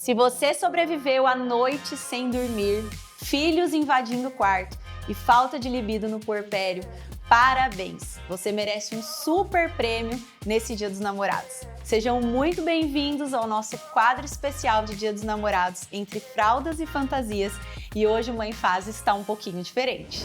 Se você sobreviveu à noite sem dormir, filhos invadindo o quarto e falta de libido no puerpério, parabéns! Você merece um super prêmio nesse Dia dos Namorados. Sejam muito bem-vindos ao nosso quadro especial de Dia dos Namorados, entre fraldas e fantasias, e hoje o Mãe Faz está um pouquinho diferente.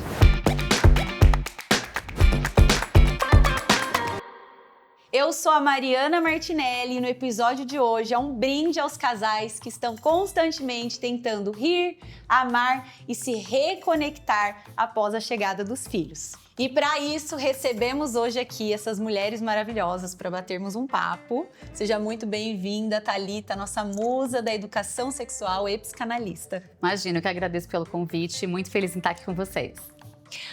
Eu sou a Mariana Martinelli e no episódio de hoje é um brinde aos casais que estão constantemente tentando rir, amar e se reconectar após a chegada dos filhos. E para isso, recebemos hoje aqui essas mulheres maravilhosas para batermos um papo. Seja muito bem-vinda, Thalita, nossa musa da educação sexual e psicanalista. Imagina, eu que agradeço pelo convite, muito feliz em estar aqui com vocês.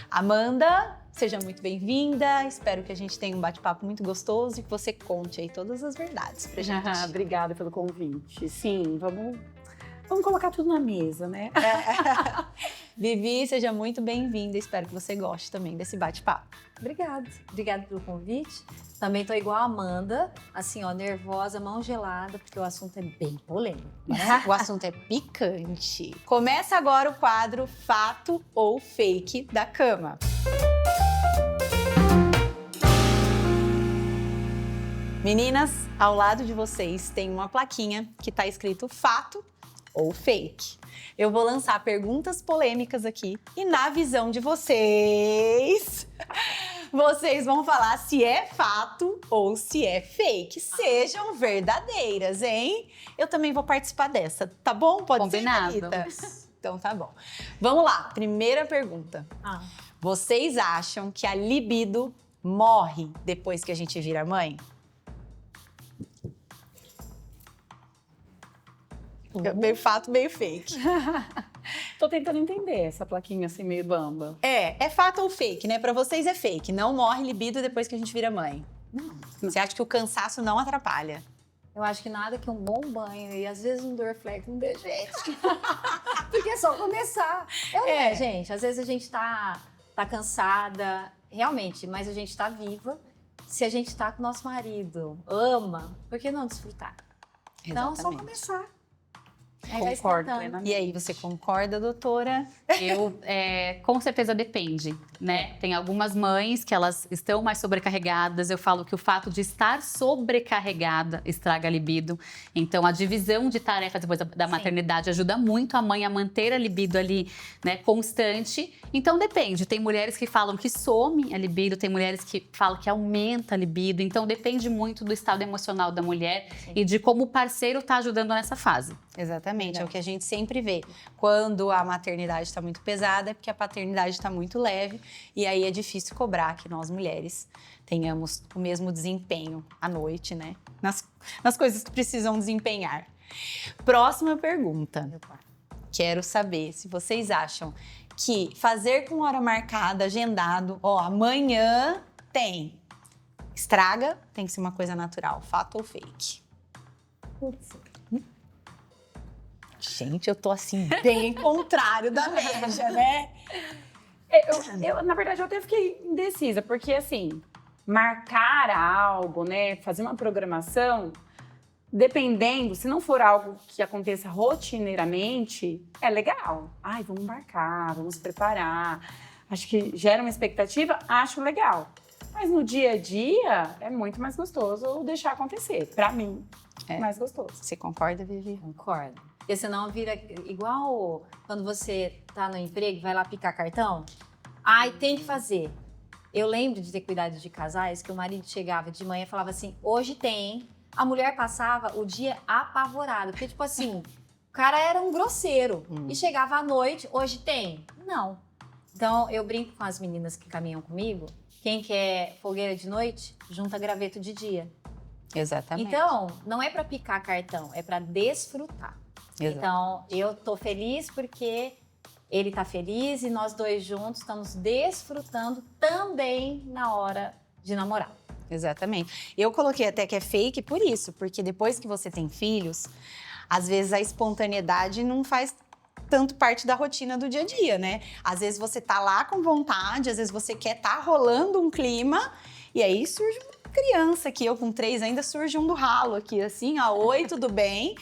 Amanda, seja muito bem-vinda. Espero que a gente tenha um bate-papo muito gostoso e que você conte aí todas as verdades pra gente. Obrigada pelo convite. Sim, vamos colocar tudo na mesa, né? Vivi, seja muito bem-vinda. Espero que você goste também desse bate-papo. Obrigada pelo convite. Também tô igual a Amanda, assim, ó, nervosa, mão gelada, porque o assunto é bem polêmico. O assunto é picante. Começa agora o quadro Fato ou Fake da Cama. Meninas, ao lado de vocês tem uma plaquinha que tá escrito fato ou fake. Eu vou lançar perguntas polêmicas aqui e na visão de vocês, vocês vão falar se é fato ou se é fake. Sejam verdadeiras, hein? Eu também vou participar dessa, tá bom? Pode Combinado. ser, Thalita? Então tá bom. Vamos lá, primeira pergunta. Vocês acham que a libido morre depois que a gente vira mãe? Meio fato, meio fake. Tô tentando entender essa plaquinha assim, meio bamba. É fato ou fake, né? Pra vocês é fake. Não morre libido depois que a gente vira mãe. Não. Você acha que o cansaço não atrapalha? Eu acho que nada que um bom banho e às vezes um Dorflex não dê gente. Porque é só começar. Gente, às vezes a gente tá cansada, realmente, mas a gente tá viva. Se a gente tá com o nosso marido, ama, por que não desfrutar? Então, é só começar. Concordo plenamente. E aí, você concorda, doutora? Eu, com certeza depende, né? Tem algumas mães que elas estão mais sobrecarregadas. Eu falo que o fato de estar sobrecarregada estraga a libido. Então, a divisão de tarefas depois da maternidade ajuda muito a mãe a manter a libido ali, né, constante. Então, depende. Tem mulheres que falam que some a libido, tem mulheres que falam que aumenta a libido. Então, depende muito do estado emocional da mulher e de como o parceiro está ajudando nessa fase. Exatamente, é o que a gente sempre vê. Quando a maternidade está muito pesada, é porque a paternidade está muito leve. E aí é difícil cobrar que nós, mulheres, tenhamos o mesmo desempenho à noite, né? Nas coisas que precisam desempenhar. Próxima pergunta. Quero saber se vocês acham que fazer com hora marcada, agendado, amanhã tem. Estraga, tem que ser uma coisa natural. Fato ou fake? Gente, eu tô assim, bem contrário da média, né? Na verdade, eu até fiquei indecisa, porque assim, marcar algo, né, fazer uma programação, dependendo, se não for algo que aconteça rotineiramente, é legal. Ai, vamos marcar, vamos preparar. Acho que gera uma expectativa, acho legal. Mas no dia a dia, é muito mais gostoso deixar acontecer. Pra mim, é mais gostoso. Você concorda, Vivi? Concordo. Porque senão vira igual quando você tá no emprego e vai lá picar cartão. Ai, tem que fazer. Eu lembro de ter cuidado de casais que o marido chegava de manhã e falava assim, hoje tem. A mulher passava o dia apavorada. Porque, tipo assim, o cara era um grosseiro. E chegava à noite, hoje tem? Não. Então, eu brinco com as meninas que caminham comigo. Quem quer fogueira de noite, junta graveto de dia. Exatamente. Então, não é pra picar cartão, é pra desfrutar. Exato. Então, eu tô feliz porque ele tá feliz e nós dois juntos estamos desfrutando também na hora de namorar. Exatamente. Eu coloquei até que é fake por isso, porque depois que você tem filhos, às vezes a espontaneidade não faz tanto parte da rotina do dia a dia, né? Às vezes você tá lá com vontade, às vezes você quer tá rolando um clima e aí surge criança aqui, eu com 3 ainda surge um do ralo aqui, assim, ó, oi, tudo bem?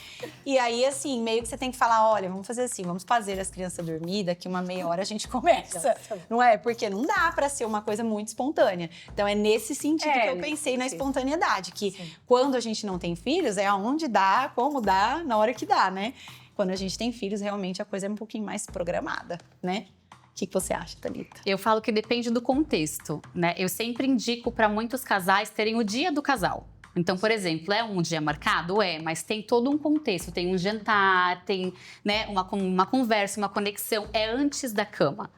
E aí, assim, meio que você tem que falar, olha, vamos fazer assim, vamos fazer as crianças dormir, daqui uma meia hora a gente começa, não é? Porque não dá pra ser uma coisa muito espontânea. Então, é nesse sentido que eu pensei na espontaneidade, que quando a gente não tem filhos, é aonde dá, como dá, na hora que dá, né? Quando a gente tem filhos, realmente a coisa é um pouquinho mais programada, né? O que você acha, Thalita? Eu falo que depende do contexto, né? Eu sempre indico para muitos casais terem o dia do casal. Então, por exemplo, é um dia marcado? É, mas tem todo um contexto. Tem um jantar, tem, né, uma conversa, uma conexão. É antes da cama.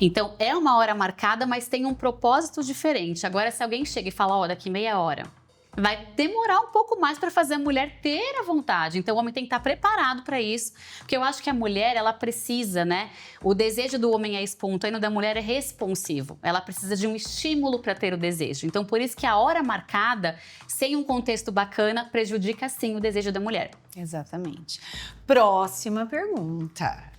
Então, é uma hora marcada, mas tem um propósito diferente. Agora, se alguém chega e fala, ó, daqui meia hora, vai demorar um pouco mais para fazer a mulher ter a vontade. Então, o homem tem que estar preparado para isso. Porque eu acho que a mulher, ela precisa, né? O desejo do homem é espontâneo, da mulher é responsivo. Ela precisa de um estímulo para ter o desejo. Então, por isso que a hora marcada, sem um contexto bacana, prejudica, sim, o desejo da mulher. Exatamente. Próxima pergunta.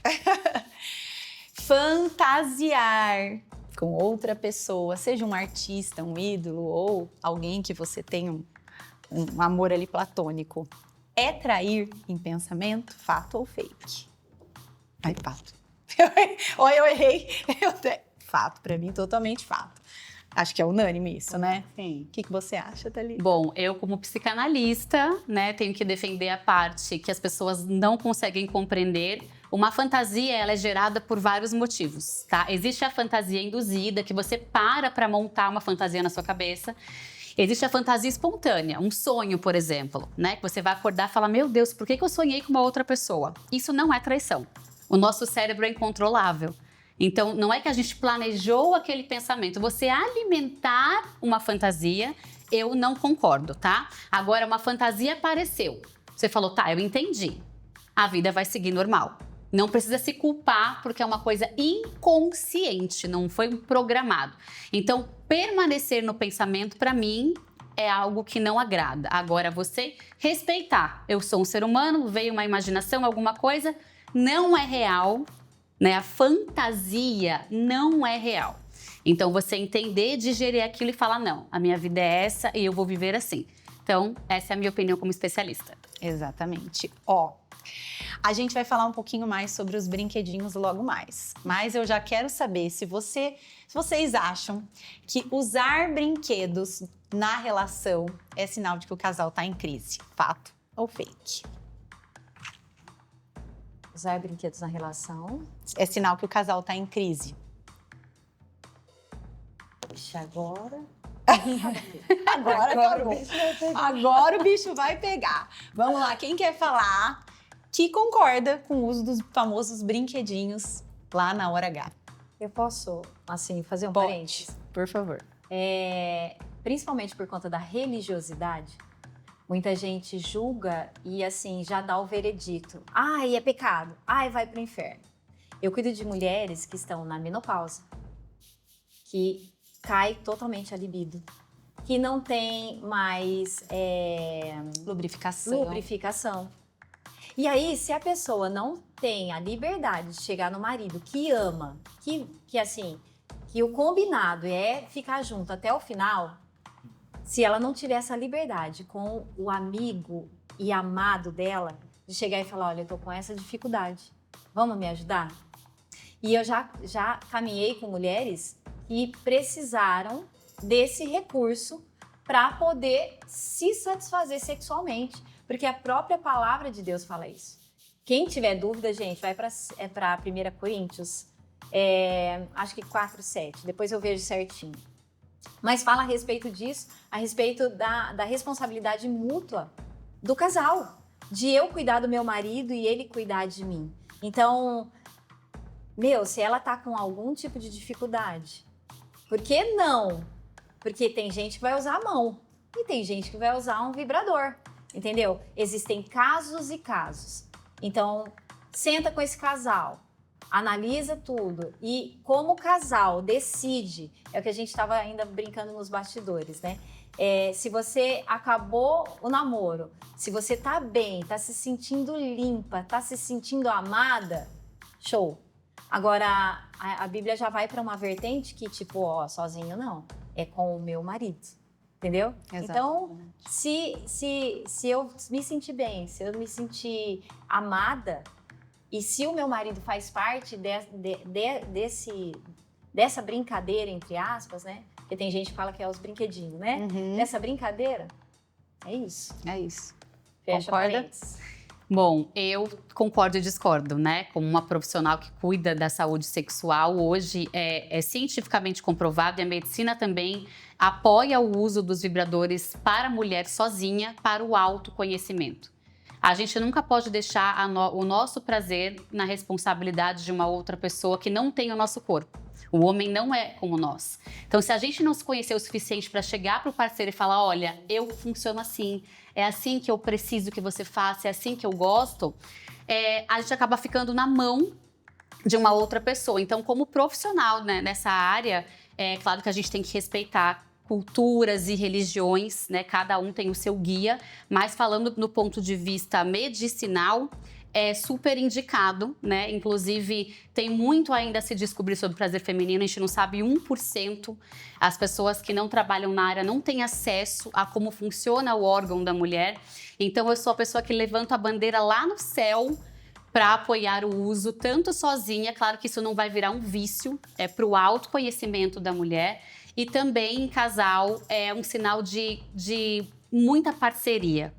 Fantasiar com outra pessoa, seja um artista, um ídolo ou alguém que você tem um amor ali platônico, é trair em pensamento, fato ou fake? Ai, fato. Olha, eu errei. Fato, pra mim, totalmente fato. Acho que é unânime isso, né? Sim. O que você acha, Thalita? Bom, eu como psicanalista, né, tenho que defender a parte que as pessoas não conseguem compreender. Uma fantasia, ela é gerada por vários motivos, tá? Existe a fantasia induzida, que você para montar uma fantasia na sua cabeça. Existe a fantasia espontânea, um sonho, por exemplo, né? Que você vai acordar e falar, meu Deus, por que eu sonhei com uma outra pessoa? Isso não é traição. O nosso cérebro é incontrolável. Então, não é que a gente planejou aquele pensamento. Você alimentar uma fantasia, eu não concordo, tá? Agora, uma fantasia apareceu. Você falou, tá, eu entendi. A vida vai seguir normal. Não precisa se culpar porque é uma coisa inconsciente, não foi programado. Então, permanecer no pensamento, para mim, é algo que não agrada. Agora, você respeitar. Eu sou um ser humano, veio uma imaginação, alguma coisa, não é real, né? A fantasia não é real. Então, você entender, digerir aquilo e falar, não, a minha vida é essa e eu vou viver assim. Então, essa é a minha opinião como especialista. Exatamente. Ó, a gente vai falar um pouquinho mais sobre os brinquedinhos logo mais. Mas eu já quero saber se vocês acham que usar brinquedos na relação é sinal de que o casal tá em crise. Fato ou fake? Usar brinquedos na relação. É sinal que o casal tá em crise. Ixi, agora. Agora o bicho vai pegar. Vamos lá, quem quer falar que concorda com o uso dos famosos brinquedinhos lá na hora H? Eu posso, assim, fazer um Pode, parênteses? por favor. Principalmente por conta da religiosidade, muita gente julga e, assim, já dá o veredito. Ai, é pecado. Ai, vai pro inferno. Eu cuido de mulheres que estão na menopausa, que cai totalmente a libido, que não tem mais lubrificação. E aí, se a pessoa não tem a liberdade de chegar no marido que ama, que assim, que o combinado é ficar junto até o final, se ela não tiver essa liberdade com o amigo e amado dela, de chegar e falar, olha, eu tô com essa dificuldade, vamos me ajudar? E eu já caminhei com mulheres que precisaram desse recurso para poder se satisfazer sexualmente, porque a própria palavra de Deus fala isso. Quem tiver dúvida, gente, vai para 1 Coríntios, acho que 4:7, depois eu vejo certinho. Mas fala a respeito disso, a respeito da responsabilidade mútua do casal, de eu cuidar do meu marido e ele cuidar de mim. Então, se ela tá com algum tipo de dificuldade, por que não? Porque tem gente que vai usar a mão e tem gente que vai usar um vibrador, entendeu? Existem casos e casos. Então, senta com esse casal, analisa tudo e como o casal decide, é o que a gente estava ainda brincando nos bastidores, né? Se você acabou o namoro, se você tá bem, tá se sentindo limpa, tá se sentindo amada, show. Agora, a Bíblia já vai para uma vertente que, tipo, sozinho não, é com o meu marido. Entendeu? Exato. Então, se eu me sentir bem, se eu me sentir amada, e se o meu marido faz parte dessa brincadeira, entre aspas, né? Porque tem gente que fala que é os brinquedinhos, né? Uhum. Dessa brincadeira, é isso. É isso. Fecha Concorda? parênteses. Bom, eu concordo e discordo, né? Como uma profissional que cuida da saúde sexual, hoje é cientificamente comprovado e a medicina também apoia o uso dos vibradores para a mulher sozinha para o autoconhecimento. A gente nunca pode deixar o nosso prazer na responsabilidade de uma outra pessoa que não tem o nosso corpo. O homem não é como nós. Então, se a gente não se conhecer o suficiente para chegar para o parceiro e falar, olha, eu funciono assim, é assim que eu preciso que você faça, é assim que eu gosto, a gente acaba ficando na mão de uma outra pessoa. Então, como profissional, né, nessa área, é claro que a gente tem que respeitar culturas e religiões, né? Cada um tem o seu guia, mas falando no ponto de vista medicinal, é super indicado, né? Inclusive, tem muito ainda a se descobrir sobre o prazer feminino. A gente não sabe 1%. As pessoas que não trabalham na área não têm acesso a como funciona o órgão da mulher. Então, eu sou a pessoa que levanta a bandeira lá no céu para apoiar o uso, tanto sozinha, claro que isso não vai virar um vício, é para o autoconhecimento da mulher. E também em casal, é um sinal de muita parceria.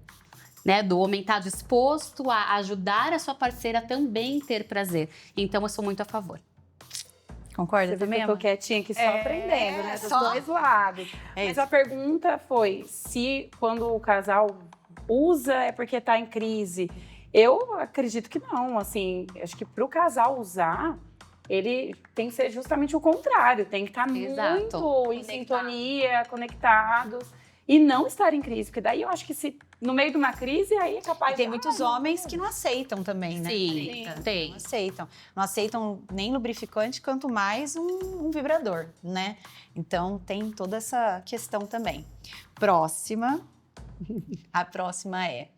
Né, do homem estar disposto a ajudar a sua parceira a também ter prazer. Então, eu sou muito a favor. Concorda Você também, também tô Amanda? quietinha aqui só aprendendo, né? Dos só. dois lados. É Mas isso. a pergunta foi se quando o casal usa é porque tá em crise. Eu acredito que não, assim, acho que pro casal usar, ele tem que ser justamente o contrário, tem que estar Exato. muito em sintonia, conectados. E não estar em crise, porque daí eu acho que se no meio de uma crise, aí é capaz E tem de... muitos homens que não aceitam também, né? Sim, tem. Não aceitam. Não aceitam nem lubrificante, quanto mais um vibrador, né? Então, tem toda essa questão também. Próxima. A próxima é...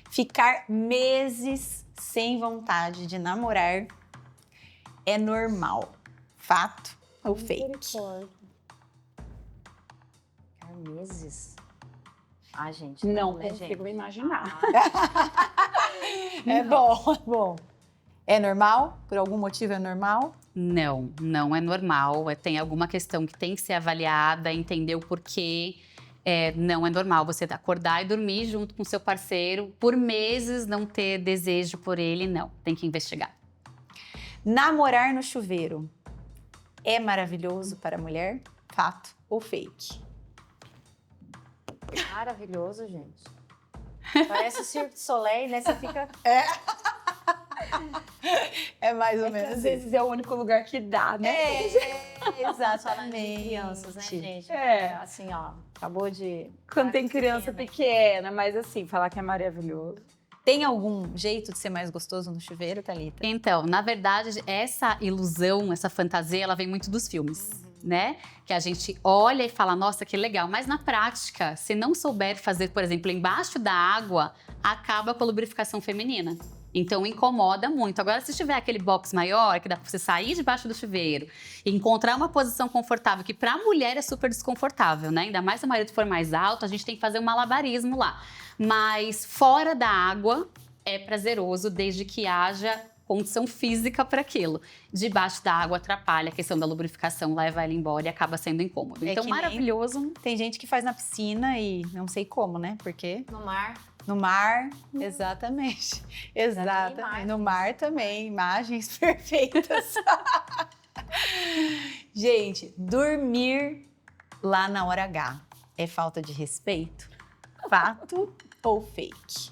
Ficar meses sem vontade de namorar é normal. Fato ou fake? Ficar meses. Ah, gente. Não né, consigo gente? imaginar. É bom, é bom. É normal? Por algum motivo é normal? Não, não é normal. Tem alguma questão que tem que ser avaliada, entender o porquê. Não é normal você acordar e dormir junto com seu parceiro por meses, não ter desejo por ele, não. Tem que investigar. Namorar no chuveiro é maravilhoso para a mulher? Fato ou fake? Maravilhoso, gente. Parece o Cirque du Soleil, né? Você fica... É mais ou É que menos às vezes é o único lugar que dá, né? Falando de crianças, né, gente? É. Assim, ó, acabou de... Quando tem criança pequena, mas assim, falar que é maravilhoso. Tem algum jeito de ser mais gostoso no chuveiro, Thalita? Então, na verdade, essa ilusão, essa fantasia, ela vem muito dos filmes, né? Que a gente olha e fala, nossa, que legal. Mas na prática, se não souber fazer, por exemplo, embaixo da água, acaba com a lubrificação feminina. Então, incomoda muito. Agora, se tiver aquele box maior, que dá pra você sair debaixo do chuveiro e encontrar uma posição confortável, que pra mulher é super desconfortável, né? Ainda mais se o marido for mais alto, a gente tem que fazer um malabarismo lá. Mas fora da água, é prazeroso, desde que haja condição física para aquilo. Debaixo da água atrapalha, a questão da lubrificação leva ela embora e acaba sendo incômodo. É Então, que nem- maravilhoso. Tem gente que faz na piscina e não sei como, né? Porque No mar. no mar, exatamente. Exatamente. imagens. No mar também, imagens perfeitas. Gente, dormir lá na hora H é falta de respeito? Fato ou fake?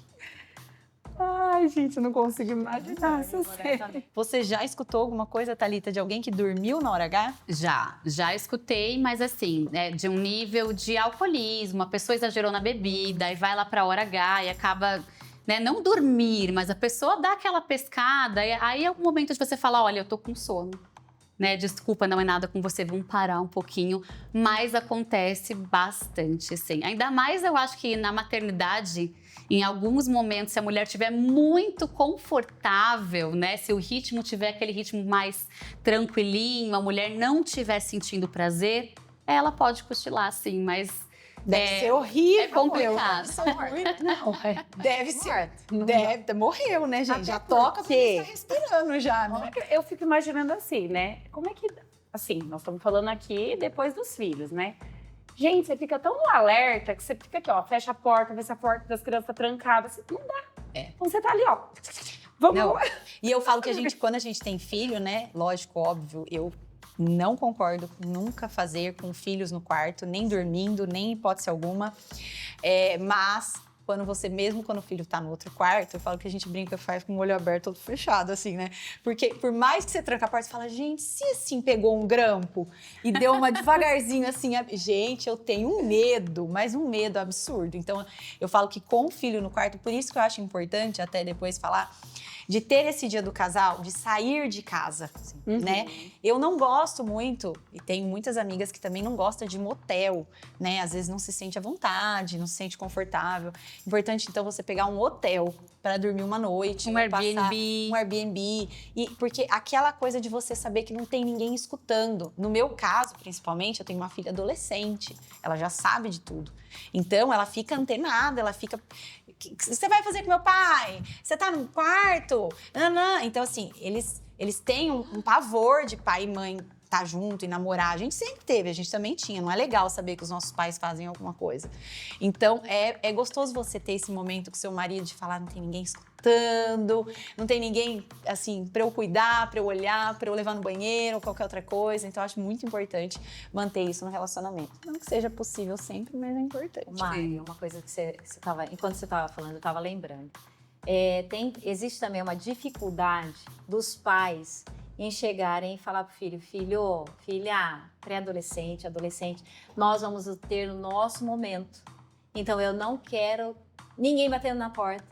Ai, gente, eu não consigo imaginar essa cena. Você já escutou alguma coisa, Thalita, de alguém que dormiu na hora H? Já escutei, mas assim, de um nível de alcoolismo, a pessoa exagerou na bebida e vai lá pra hora H e acaba, né, não dormir, mas a pessoa dá aquela pescada, e aí é o momento de você falar, olha, eu tô com sono. Né, desculpa, não é nada com você, vamos parar um pouquinho, mas acontece bastante, sim. Ainda mais eu acho que na maternidade, em alguns momentos, se a mulher estiver muito confortável, né, se o ritmo tiver aquele ritmo mais tranquilinho, a mulher não estiver sentindo prazer, ela pode cochilar, sim, mas Deve ser horrível. é complicado. Não, deve ser. Morto. Deve, morreu, né, gente? Até Já toca porque porque- está respirando já, Como né? é que- Eu fico imaginando assim, né? Como é que. Assim, nós estamos falando aqui depois dos filhos, né? Gente, você fica tão no alerta que você fica aqui, ó, fecha a porta, vê se a porta das crianças tá trancada. Não dá. É. Então você tá ali, ó. Vamos. Não. E eu falo que quando a gente tem filho, né? Lógico, óbvio, eu não concordo com nunca fazer com filhos no quarto, nem dormindo, nem em hipótese alguma. Mas mesmo quando o filho tá no outro quarto, eu falo que a gente brinca, faz com o olho aberto, todo fechado, assim, né? Porque por mais que você tranca a porta, você fala, gente, se assim pegou um grampo e deu uma devagarzinho assim, gente, eu tenho um medo, mas um medo absurdo. Então, eu falo que com o filho no quarto, por isso que eu acho importante até depois falar de ter esse dia do casal, de sair de casa, né? Eu não gosto muito, e tenho muitas amigas que também não gostam de motel, né? Às vezes não se sente à vontade, não se sente confortável. Importante, então, você pegar um hotel para dormir uma noite. Um ou Airbnb. Um Airbnb. Porque aquela coisa de você saber que não tem ninguém escutando. No meu caso, principalmente, eu tenho uma filha adolescente. Ela já sabe de tudo. Então, ela fica antenada, ela fica... O que você vai fazer com meu pai? Você tá no quarto? Nanã. Então, assim, eles têm um pavor de pai e mãe estar junto e namorar. A gente sempre teve, a gente também tinha. Não é legal saber que os nossos pais fazem alguma coisa. Então, é gostoso você ter esse momento com seu marido de falar, não tem ninguém escutando, não tem ninguém, assim, pra eu cuidar, pra eu olhar, pra eu levar no banheiro ou qualquer outra coisa. Então, eu acho muito importante manter isso no relacionamento. Não que seja possível sempre, mas é importante. Uma coisa que você tava, enquanto você estava falando, eu estava lembrando. Existe também uma dificuldade dos pais em chegarem e falar pro filho, filha, pré-adolescente, adolescente, nós vamos ter o nosso momento. Então, eu não quero ninguém batendo na porta.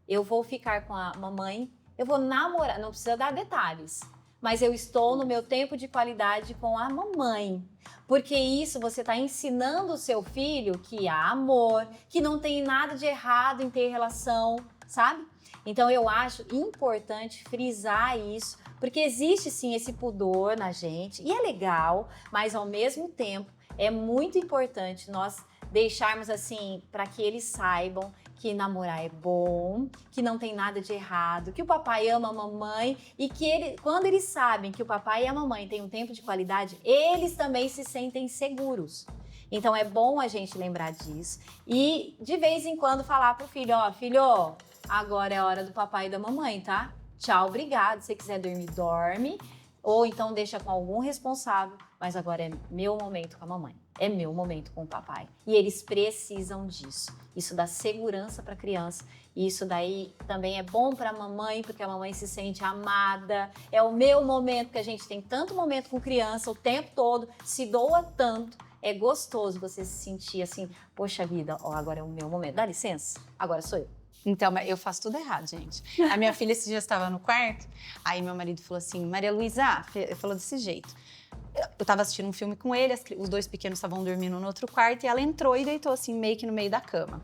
Eu vou ficar com a mamãe, eu vou namorar, não precisa dar detalhes, mas eu estou no meu tempo de qualidade com a mamãe. Porque isso você está ensinando o seu filho que há amor, que não tem nada de errado em ter relação, sabe? Então eu acho importante frisar isso, porque existe sim esse pudor na gente, e é legal, mas ao mesmo tempo é muito importante nós deixarmos assim, para que eles saibam que namorar é bom, que não tem nada de errado, que o papai ama a mamãe e que quando eles sabem que o papai e a mamãe têm um tempo de qualidade, eles também se sentem seguros. Então é bom a gente lembrar disso e de vez em quando falar pro filho, filho, agora é a hora do papai e da mamãe, tá? Tchau, obrigado. Se você quiser dormir, dorme. Ou então deixa com algum responsável, mas agora é meu momento com a mamãe. É meu momento com o papai. E eles precisam disso. Isso dá segurança para a criança. E isso daí também é bom para a mamãe, porque a mamãe se sente amada. É o meu momento, que a gente tem tanto momento com criança o tempo todo, se doa tanto. É gostoso você se sentir assim, poxa vida, agora é o meu momento. Dá licença, agora sou eu. Então, eu faço tudo errado, gente. A minha filha esse dia estava no quarto, aí meu marido falou assim, Maria Luísa, falou desse jeito. Eu tava assistindo um filme com ele, os dois pequenos estavam dormindo no outro quarto, e ela entrou e deitou assim, meio que no meio da cama.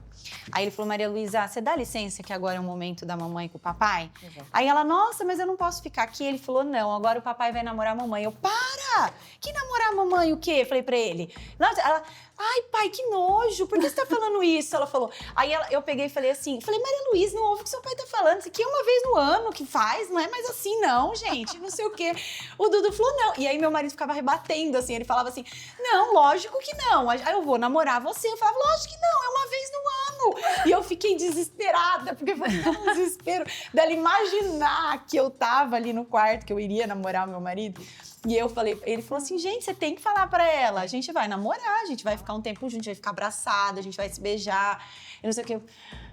Aí ele falou, Maria Luísa, você dá licença que agora é o momento da mamãe com o papai? Aí ela, nossa, mas eu não posso ficar aqui. Ele falou, não, agora o papai vai namorar a mamãe. Eu, para! Que namorar a mamãe o quê? Eu falei pra ele. Ela, ai, pai, que nojo, por que você tá falando isso? Ela falou. Aí eu peguei e falei assim, Maria Luísa, não ouve o que seu pai tá falando, isso aqui é uma vez no ano que faz, não é mais assim não, gente, não sei o quê. O Dudu falou, não. E aí meu marido ficava rebatendo, assim, ele falava assim, não, lógico que não, aí eu vou namorar você. Eu falava, lógico que não, é uma vez no ano. E eu fiquei desesperada, porque foi um desespero dela imaginar que eu tava ali no quarto, que eu iria namorar o meu marido. E eu falei, ele falou assim, gente, você tem que falar pra ela, a gente vai namorar, a gente vai ficar um tempo junto, a gente vai ficar abraçada, a gente vai se beijar, eu não sei o que.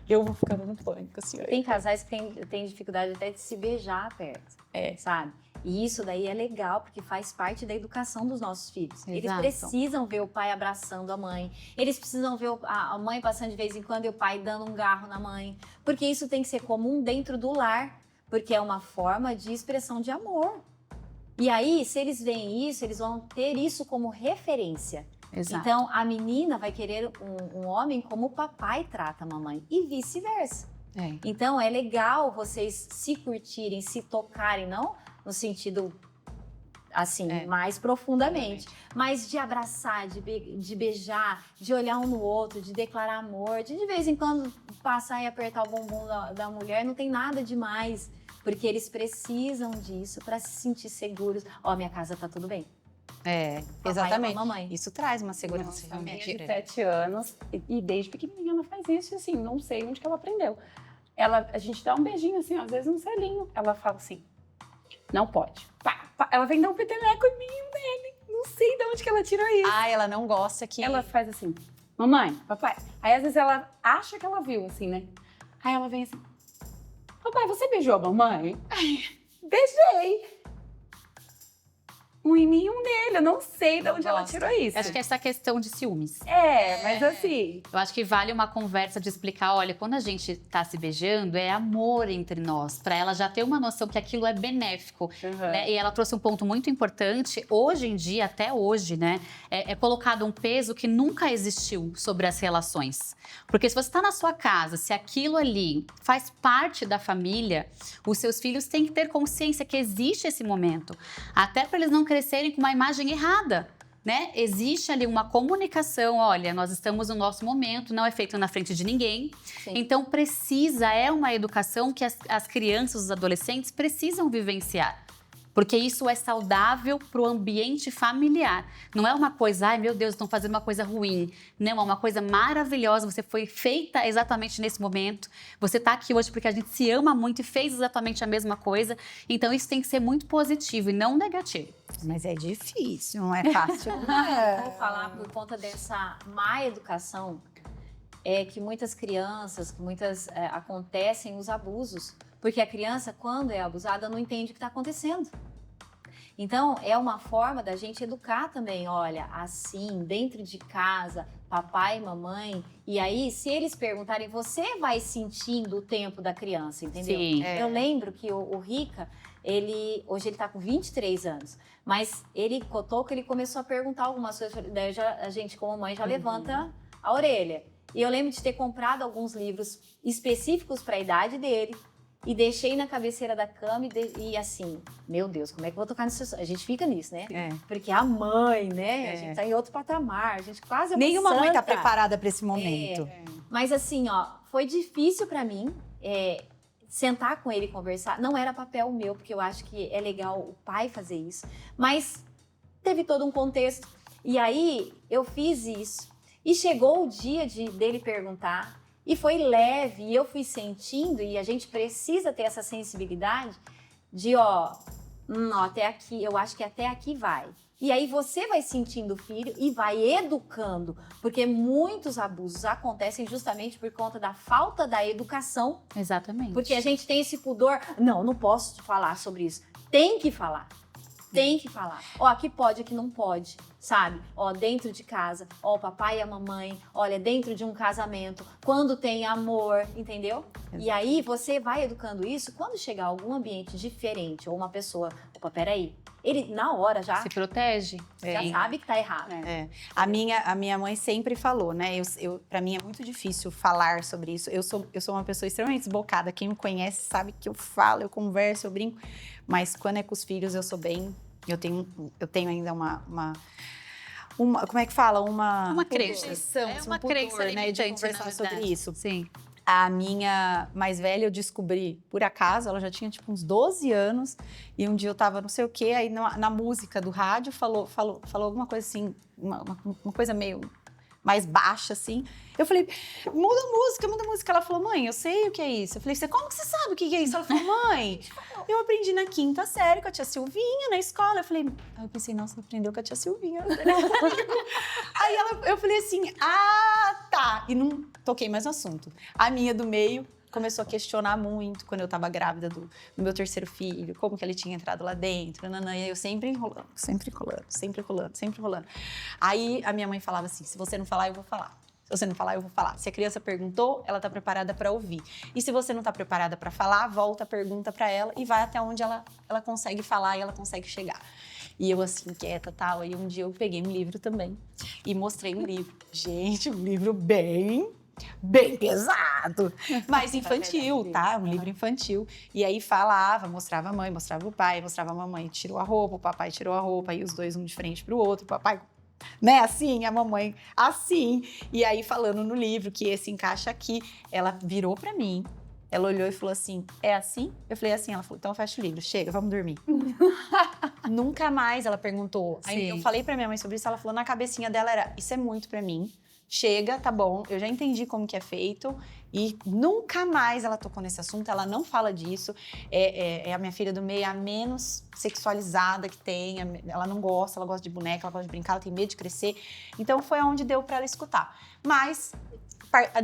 Eu vou ficando no pânico, assim. Tem casais que têm dificuldade até de se beijar perto, sabe? E isso daí é legal, porque faz parte da educação dos nossos filhos. Eles precisam ver o pai abraçando a mãe. Eles precisam ver a mãe passando de vez em quando e o pai dando um garro na mãe. Porque isso tem que ser comum dentro do lar. Porque é uma forma de expressão de amor. E aí, se eles veem isso, eles vão ter isso como referência. Exato. Então, a menina vai querer um homem como o papai trata a mamãe. E vice-versa. Então, é legal vocês se curtirem, se tocarem, não no sentido assim, mais profundamente. Mas de abraçar, de beijar, de olhar um no outro, de declarar amor, de vez em quando passar e apertar o bumbum da mulher, não tem nada demais. Porque eles precisam disso para se sentir seguros. Ó, minha casa tá tudo bem. Exatamente. Mamãe. Isso traz uma segurança Nossa, a minha realmente. de 7 anos, e desde pequenininha ela faz isso, e assim, não sei onde que ela aprendeu. A gente dá um beijinho assim, às vezes um selinho. Ela fala assim, não pode. Pá, pá. Ela vem dar um peteleco em mim, nele. Não sei de onde que ela tirou isso. Ela não gosta que... Ela faz assim, mamãe, papai. Aí às vezes ela acha que ela viu, assim, né? Aí ela vem assim, papai, você beijou a mamãe? Ai, beijei. Um em mim e um nele. Eu não sei de onde ela tirou isso. Acho que é essa questão de ciúmes. Mas assim... Eu acho que vale uma conversa de explicar, olha, quando a gente tá se beijando, é amor entre nós, pra ela já ter uma noção que aquilo é benéfico, né? E ela trouxe um ponto muito importante, hoje em dia, até hoje, né? É colocado um peso que nunca existiu sobre as relações. Porque se você tá na sua casa, se aquilo ali faz parte da família, os seus filhos têm que ter consciência que existe esse momento. Até para eles não crescerem com uma imagem errada. Né? Existe ali uma comunicação, olha, nós estamos no nosso momento, não é feito na frente de ninguém. Sim. Então é uma educação que as crianças, os adolescentes precisam vivenciar. Porque isso é saudável para o ambiente familiar. Não é uma coisa, ai meu Deus, estão fazendo uma coisa ruim. Não, é uma coisa maravilhosa, você foi feita exatamente nesse momento. Você está aqui hoje porque a gente se ama muito e fez exatamente a mesma coisa. Então isso tem que ser muito positivo e não negativo. Mas é difícil, não é fácil. Vou falar por conta dessa má educação, que muitas crianças, acontecem os abusos. Porque a criança, quando é abusada, não entende o que está acontecendo. Então, é uma forma da gente educar também. Olha, assim, dentro de casa, papai e mamãe. E aí, se eles perguntarem, você vai sentindo o tempo da criança, entendeu? Sim. Eu lembro que o Rica, hoje ele tá com 23 anos. Mas ele começou a perguntar algumas coisas. Daí a gente, como mãe, já levanta a orelha. E eu lembro de ter comprado alguns livros específicos para a idade dele. E deixei na cabeceira da cama e assim, meu Deus, como é que eu vou tocar nisso? A gente fica nisso, né? Porque a mãe, né? A gente tá em outro patamar, a gente quase é uma Nenhuma mãe tá santa. preparada para esse momento. Mas assim, ó, foi difícil para mim sentar com ele e conversar. Não era papel meu, porque eu acho que é legal o pai fazer isso. Mas teve todo um contexto. E aí, eu fiz isso. E chegou o dia dele perguntar. E foi leve, e eu fui sentindo, e a gente precisa ter essa sensibilidade de, até aqui, eu acho que até aqui vai. E aí você vai sentindo o filho e vai educando, porque muitos abusos acontecem justamente por conta da falta da educação. Exatamente. Porque a gente tem esse pudor, não posso falar sobre isso. Tem que falar. Tem que falar. Aqui pode, aqui não pode, sabe? Dentro de casa, o papai e a mamãe, olha, dentro de um casamento, quando tem amor, entendeu? E aí você vai educando isso, quando chegar algum ambiente diferente, ou uma pessoa, peraí, ele na hora já Se protege. já sabe que tá errado. A minha mãe sempre falou, né? Para mim é muito difícil falar sobre isso. Eu sou uma pessoa extremamente desbocada. Quem me conhece sabe que eu falo, eu converso, eu brinco. Mas quando é com os filhos, eu sou bem... Eu tenho ainda uma como é que fala? Uma crença. Uma crença, né? De conversar sobre isso. Sim. A minha mais velha eu descobri, por acaso, ela já tinha tipo uns 12 anos. E um dia eu tava não sei o quê, aí na música do rádio falou alguma coisa assim, uma coisa meio mais baixa, assim. Eu falei, muda a música. Ela falou, mãe, eu sei o que é isso. Eu falei, como que você sabe o que é isso? Ela falou, mãe, eu aprendi na 5ª série com a tia Silvinha, na escola. Eu falei, eu pensei, nossa, aprendeu com a tia Silvinha. Aí eu falei assim, tá. E não toquei mais no assunto. A minha do meio começou a questionar muito quando eu tava grávida do meu 3º filho, como que ele tinha entrado lá dentro, nanã, e eu sempre enrolando. Aí a minha mãe falava assim, se você não falar, eu vou falar. Se você não falar, eu vou falar. Se a criança perguntou, ela tá preparada para ouvir. E se você não tá preparada para falar, volta a pergunta para ela e vai até onde ela consegue falar e ela consegue chegar. E eu assim, quieta e tal. Aí um dia eu peguei um livro também e mostrei um livro. Gente, um livro bem bem pesado, mas infantil, tá? Um livro infantil. E aí falava, mostrava a mãe, mostrava o pai, mostrava a mamãe, tirou a roupa, o papai tirou a roupa, e os dois um de frente pro outro, o papai, né, assim, a mamãe assim. E aí falando no livro que esse encaixa aqui, ela virou pra mim. Ela olhou e falou assim, é assim? Eu falei assim, ela falou, então fecha o livro, chega, vamos dormir. Nunca mais ela perguntou. Aí eu falei pra minha mãe sobre isso, ela falou, na cabecinha dela era, isso é muito pra mim, chega, tá bom, eu já entendi como que é feito. E nunca mais ela tocou nesse assunto, ela não fala disso. É a minha filha do meio, a menos sexualizada que tem, ela não gosta, ela gosta de boneca, ela gosta de brincar, ela tem medo de crescer. Então foi onde deu pra ela escutar. Mas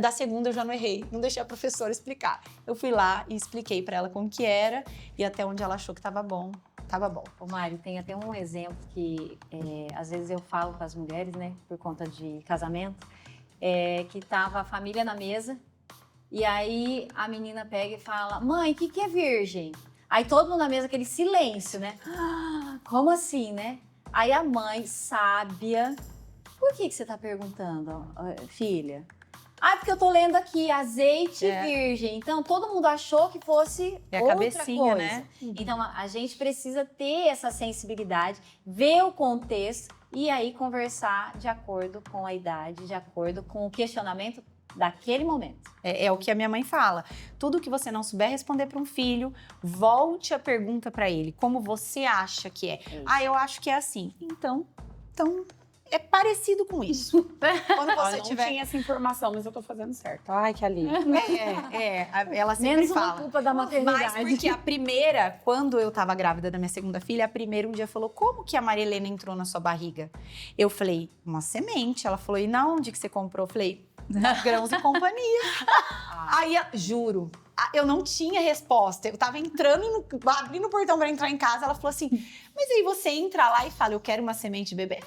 da segunda eu já não errei, não deixei a professora explicar. Eu fui lá e expliquei pra ela como que era e até onde ela achou que tava bom, tava bom. Ô Mari, tem até um exemplo que às vezes eu falo com as mulheres, né, por conta de casamento, que tava a família na mesa e aí a menina pega e fala, mãe, o que é virgem? Aí todo mundo na mesa, aquele silêncio, né? Ah, como assim, né? Aí a mãe, sábia, por que você tá perguntando, filha? Ah, porque eu tô lendo aqui, azeite virgem. Então, todo mundo achou que fosse a outra cabecinha, coisa. né? Então, a gente precisa ter essa sensibilidade, ver o contexto e aí conversar de acordo com a idade, de acordo com o questionamento daquele momento. É o que a minha mãe fala. Tudo que você não souber responder para um filho, volte a pergunta para ele. Como você acha que é? Ah, eu acho que é assim. Então é parecido com isso. Quando você não tiver... tinha essa informação, mas eu tô fazendo certo. Ai, que alívio. Ela sempre Menos fala. uma culpa da maternidade. Mas porque a primeira, quando eu tava grávida da minha segunda filha, a primeira um dia falou, como que a Maria Helena entrou na sua barriga? Eu falei, uma semente. Ela falou, e na onde que você comprou? Eu falei, na Grãos e Companhia. Aí, juro, eu não tinha resposta. Eu tava abrindo o portão pra entrar em casa, ela falou assim, mas aí você entra lá e fala, eu quero uma semente de bebê?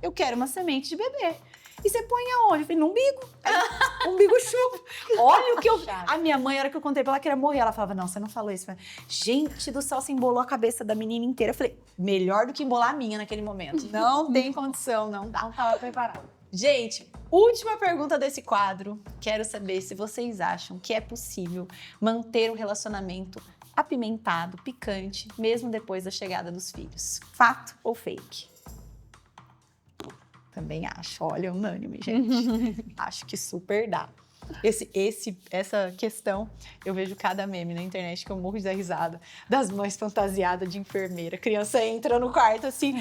Eu quero uma semente de bebê. E você põe aonde? Eu falei, no umbigo. Aí, umbigo chupa. Olha o que eu... A minha mãe, a hora que eu contei pra ela que ia morrer, ela falava, não, você não falou isso. Eu falei, gente do céu, você embolou a cabeça da menina inteira. Eu falei, melhor do que embolar a minha naquele momento. Não tem condição, não dá. Não tava preparada. Gente, última pergunta desse quadro. Quero saber se vocês acham que é possível manter um relacionamento apimentado, picante, mesmo depois da chegada dos filhos. Fato ou fake? Também acho. Olha, unânime, gente. Acho que super dá. Essa questão, eu vejo cada meme na internet que eu morro de dar risada. Das mães fantasiadas de enfermeira. Criança entra no quarto assim...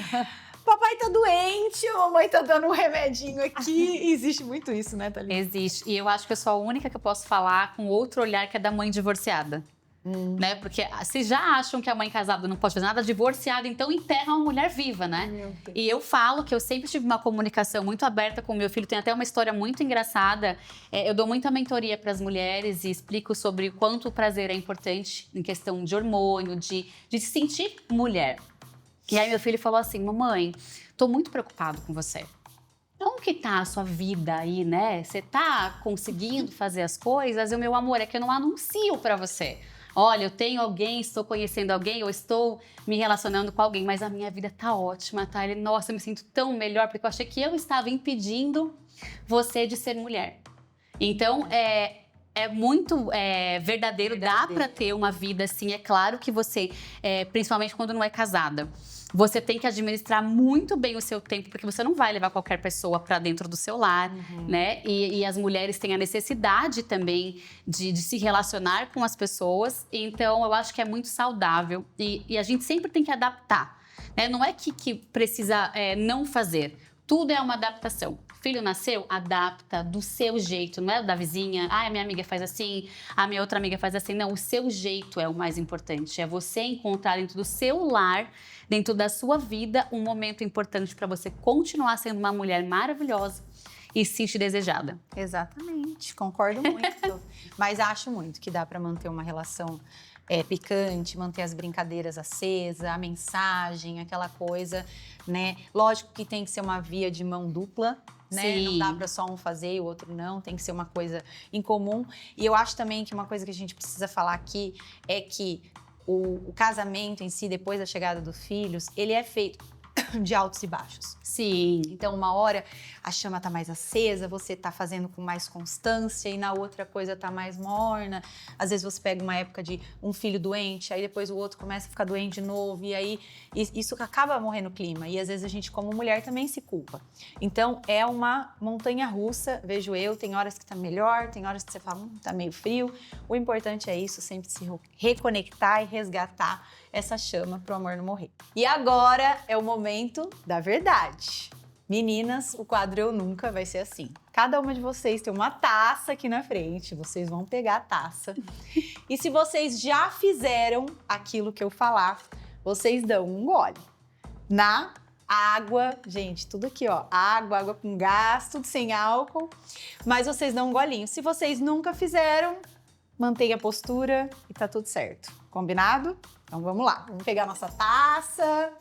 Papai tá doente, a mamãe tá dando um remedinho aqui. E existe muito isso, né, Thalita? Existe. E eu acho que eu sou a única que eu posso falar com outro olhar que é da mãe divorciada. Né? Porque se já acham que a mãe casada não pode fazer nada, divorciada, então enterra uma mulher viva, né? E eu falo que eu sempre tive uma comunicação muito aberta com o meu filho. Tem até uma história muito engraçada. Eu dou muita mentoria para as mulheres e explico sobre o quanto o prazer é importante em questão de hormônio, de se sentir mulher. E aí meu filho falou assim, mamãe, tô muito preocupado com você. Como que tá a sua vida aí, né? Você tá conseguindo fazer as coisas? E o meu amor, é que eu não anuncio pra você. Olha, eu tenho alguém, estou conhecendo alguém, ou estou me relacionando com alguém, mas a minha vida tá ótima, tá? Ele, nossa, eu me sinto tão melhor, porque eu achei que eu estava impedindo você de ser mulher. Então, é muito verdadeiro, dá pra ter uma vida assim. É claro que você, principalmente quando não é casada, você tem que administrar muito bem o seu tempo, porque você não vai levar qualquer pessoa pra dentro do seu lar, né? E as mulheres têm a necessidade também de se relacionar com as pessoas. Então, eu acho que é muito saudável e a gente sempre tem que adaptar, né? Não é que precisa não fazer. Tudo é uma adaptação. Filho nasceu, adapta do seu jeito, não é da vizinha. Ah, a minha amiga faz assim, a minha outra amiga faz assim. Não, o seu jeito é o mais importante. É você encontrar dentro do seu lar, dentro da sua vida, um momento importante para você continuar sendo uma mulher maravilhosa e se sentir desejada. Exatamente, concordo muito. Mas acho muito que dá para manter uma relação picante, manter as brincadeiras acesas, a mensagem, aquela coisa, né? Lógico que tem que ser uma via de mão dupla, né? Sim. Não dá para só um fazer e o outro não, tem que ser uma coisa em comum. E eu acho também que uma coisa que a gente precisa falar aqui é que o casamento em si, depois da chegada dos filhos, ele é feito... de altos e baixos. Sim. Então, uma hora a chama tá mais acesa, você tá fazendo com mais constância e na outra coisa tá mais morna. Às vezes você pega uma época de um filho doente, aí depois o outro começa a ficar doente de novo e aí isso acaba morrendo o clima. E às vezes a gente, como mulher, também se culpa. Então, é uma montanha-russa, vejo eu. Tem horas que tá melhor, tem horas que você fala, tá meio frio. O importante é isso, sempre se reconectar e resgatar essa chama pro amor não morrer. E agora é o momento da verdade. Meninas, o quadro Eu Nunca vai ser assim. Cada uma de vocês tem uma taça aqui na frente, vocês vão pegar a taça. E se vocês já fizeram aquilo que eu falar, vocês dão um gole. Na água, gente, tudo aqui, ó. Água com gás, tudo sem álcool. Mas vocês dão um golinho. Se vocês nunca fizeram, mantenha a postura e tá tudo certo. Combinado? Então vamos lá. Vamos pegar nossa taça.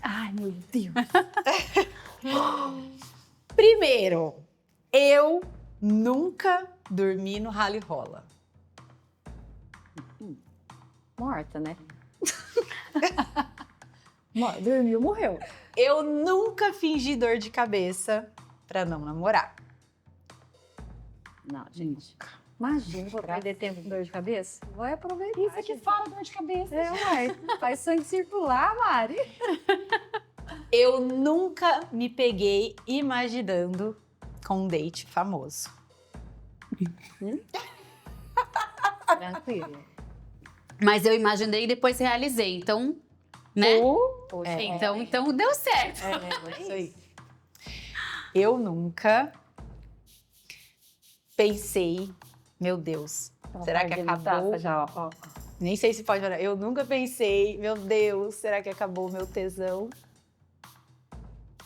Ai, meu Deus. Primeiro, eu nunca dormi no rally rola. Morta, né? Dormiu, morreu. Eu nunca fingi dor de cabeça pra não namorar. Não, gente. Imagina, vou perder tempo com dor de cabeça. Vai aproveitar. Isso aqui fala dor de cabeça. É, uai. Faz sangue circular, Mari. Eu nunca me peguei imaginando com um date famoso. Tranquilo. Mas eu imaginei e depois realizei, então, né? Poxa, Então deu certo. É isso aí. Eu nunca pensei, meu Deus, será que acabou? Já, ó. Nem sei se pode falar. Eu nunca pensei, meu Deus, será que acabou o meu tesão?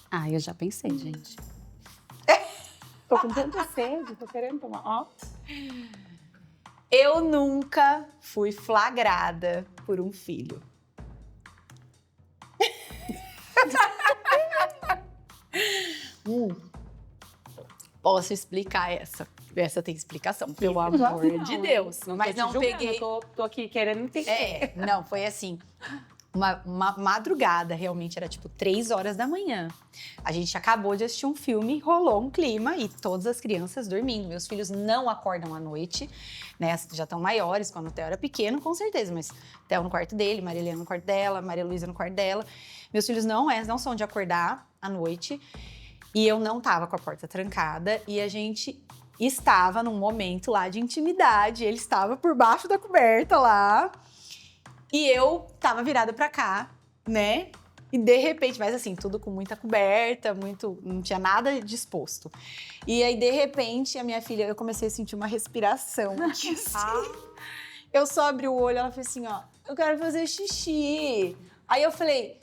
Ah, eu já pensei, gente. Tô com tanta sede, tô querendo tomar. Ó. Eu nunca fui flagrada por um filho. Posso explicar essa? Essa tem explicação, pelo amor de Deus. Mas não peguei. Tô aqui querendo entender. Não, foi assim. Uma madrugada, realmente, era tipo 3 horas da manhã. A gente acabou de assistir um filme, rolou um clima e todas as crianças dormindo. Meus filhos não acordam à noite, né? Já estão maiores, quando o Theo era pequeno, com certeza. Mas Theo no quarto dele, Maria Helena no quarto dela, Maria Luísa no quarto dela. Meus filhos não são de acordar à noite. E eu não tava com a porta trancada e a gente estava num momento lá de intimidade. Ele estava por baixo da coberta lá. E eu tava virada pra cá, né? E de repente, mas assim, tudo com muita coberta, não tinha nada disposto. E aí, de repente, a minha filha, eu comecei a sentir uma respiração aqui, assim. Eu só abri o olho, ela fez assim, ó, eu quero fazer xixi. Aí eu falei,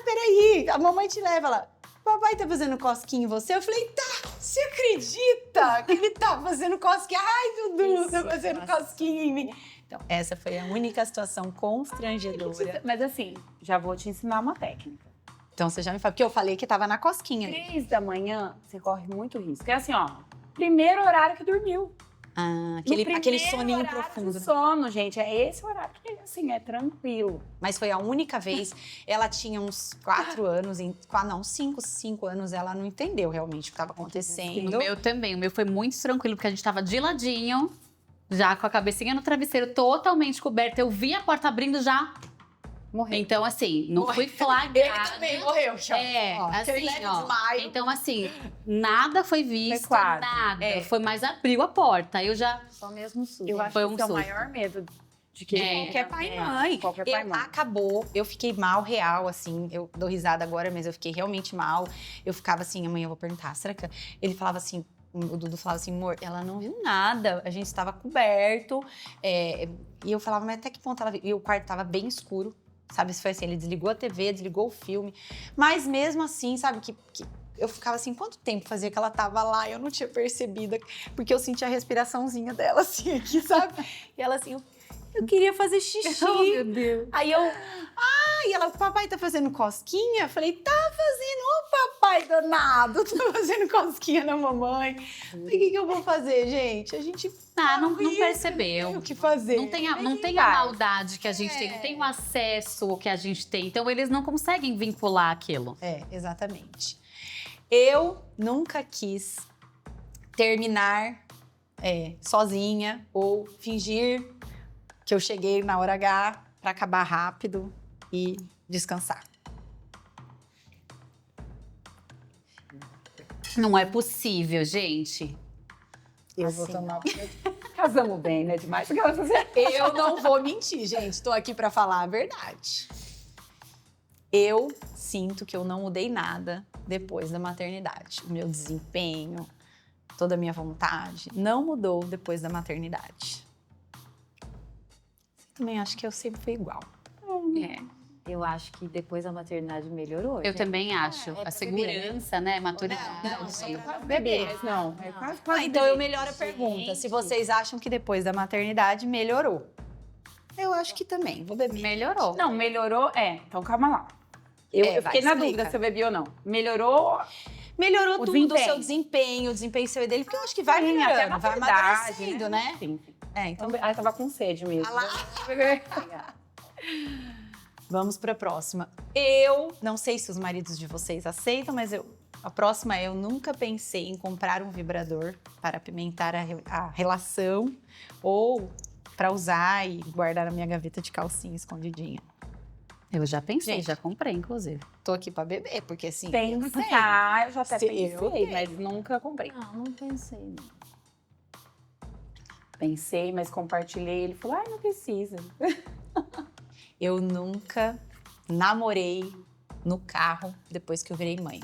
peraí, a mamãe te leva. Ela, papai tá fazendo cosquinha em você? Eu falei, tá, você acredita que ele tá fazendo cosquinha? Ai, Dudu, tá fazendo cosquinha em mim. Então, essa foi a única situação constrangedora. Mas assim, já vou te ensinar uma técnica. Então, você já me fala, porque eu falei que tava na cosquinha. 3 da manhã, você corre muito risco. É assim, ó, primeiro horário que dormiu. Aquele soninho horário profundo. de sono, gente, é esse horário que, assim, é tranquilo. Mas foi a única vez, ela tinha uns 4 anos, 5 anos, ela não entendeu realmente o que estava acontecendo. O meu também, o meu foi muito tranquilo, porque a gente tava de ladinho, já com a cabecinha no travesseiro, totalmente coberta. Eu vi a porta abrindo, já morreu. Então, assim, não fui flagrada. Ele também morreu, já. Assim, ó. Então, assim, nada foi visto, Foi quase. nada. Foi mais abriu a porta. Eu já... Só mesmo susto. Eu acho Foi que um esse é o susto. maior medo de que Qualquer pai e mãe. Qualquer pai e mãe. Acabou, eu fiquei mal, real, assim. Eu dou risada agora, mas eu fiquei realmente mal. Eu ficava assim, amanhã eu vou perguntar, será que... Ele falava assim... O Dudu falava assim, amor, ela não viu nada, a gente estava coberto. E eu falava, mas até que ponto ela viu? E o quarto estava bem escuro, sabe? Foi assim, ele desligou a TV, desligou o filme. Mas mesmo assim, sabe, que eu ficava assim, quanto tempo fazia que ela tava lá? Eu não tinha percebido, porque eu sentia a respiraçãozinha dela, assim, aqui, sabe? E ela assim, eu queria fazer xixi. Oh, meu Deus. Aí eu, papai? Ela, papai tá fazendo cosquinha? Eu falei, tá fazendo, ô papai danado, tá fazendo cosquinha na mamãe. O que eu vou fazer, gente? A gente Não tem percebeu. o que fazer. Não tem a maldade que a gente tem, não tem o acesso que a gente tem. Então, eles não conseguem vincular aquilo. É, exatamente. Eu nunca quis terminar sozinha ou fingir que eu cheguei na hora H para acabar rápido e descansar. Não é possível, gente. Eu vou Assim, tomar. Casamos bem, né? Demais. Eu não vou mentir, gente. Estou aqui para falar a verdade. Eu sinto que eu não mudei nada depois da maternidade. O meu desempenho, toda a minha vontade, não mudou depois da maternidade. Também acho que eu sempre fui igual. Eu acho que depois a maternidade melhorou. Eu gente. também acho. é pra A segurança, né? Maturidade. Não, Bebê, mas não. É quase então eu bebê. melhoro a pergunta. Gente. Se vocês acham que depois da maternidade melhorou. Eu acho que também. Vou beber. Melhorou. Não, melhorou. Então calma lá. Eu Vai, fiquei na explica. dúvida se eu bebi ou não. Melhorou. Melhorou O tudo, desempenho. o seu desempenho, o desempenho seu e dele, porque eu acho que vai Sim, até a melhorando, vai maturidade, amadurecendo, né? Sim. Então, Eu tava com sede mesmo. Ah lá. Vamos para a próxima. Eu não sei se os maridos de vocês aceitam, mas a próxima é: eu nunca pensei em comprar um vibrador para apimentar a relação ou para usar e guardar na minha gaveta de calcinha escondidinha. Eu já pensei, Gente. já comprei, inclusive. Tô aqui para beber, porque assim, eu Tem. sei. Eu já até Se pensei, eu tenho. mas nunca comprei. Não pensei. Não. Pensei, mas compartilhei. Ele falou, não precisa. Eu nunca namorei no carro depois que eu virei mãe.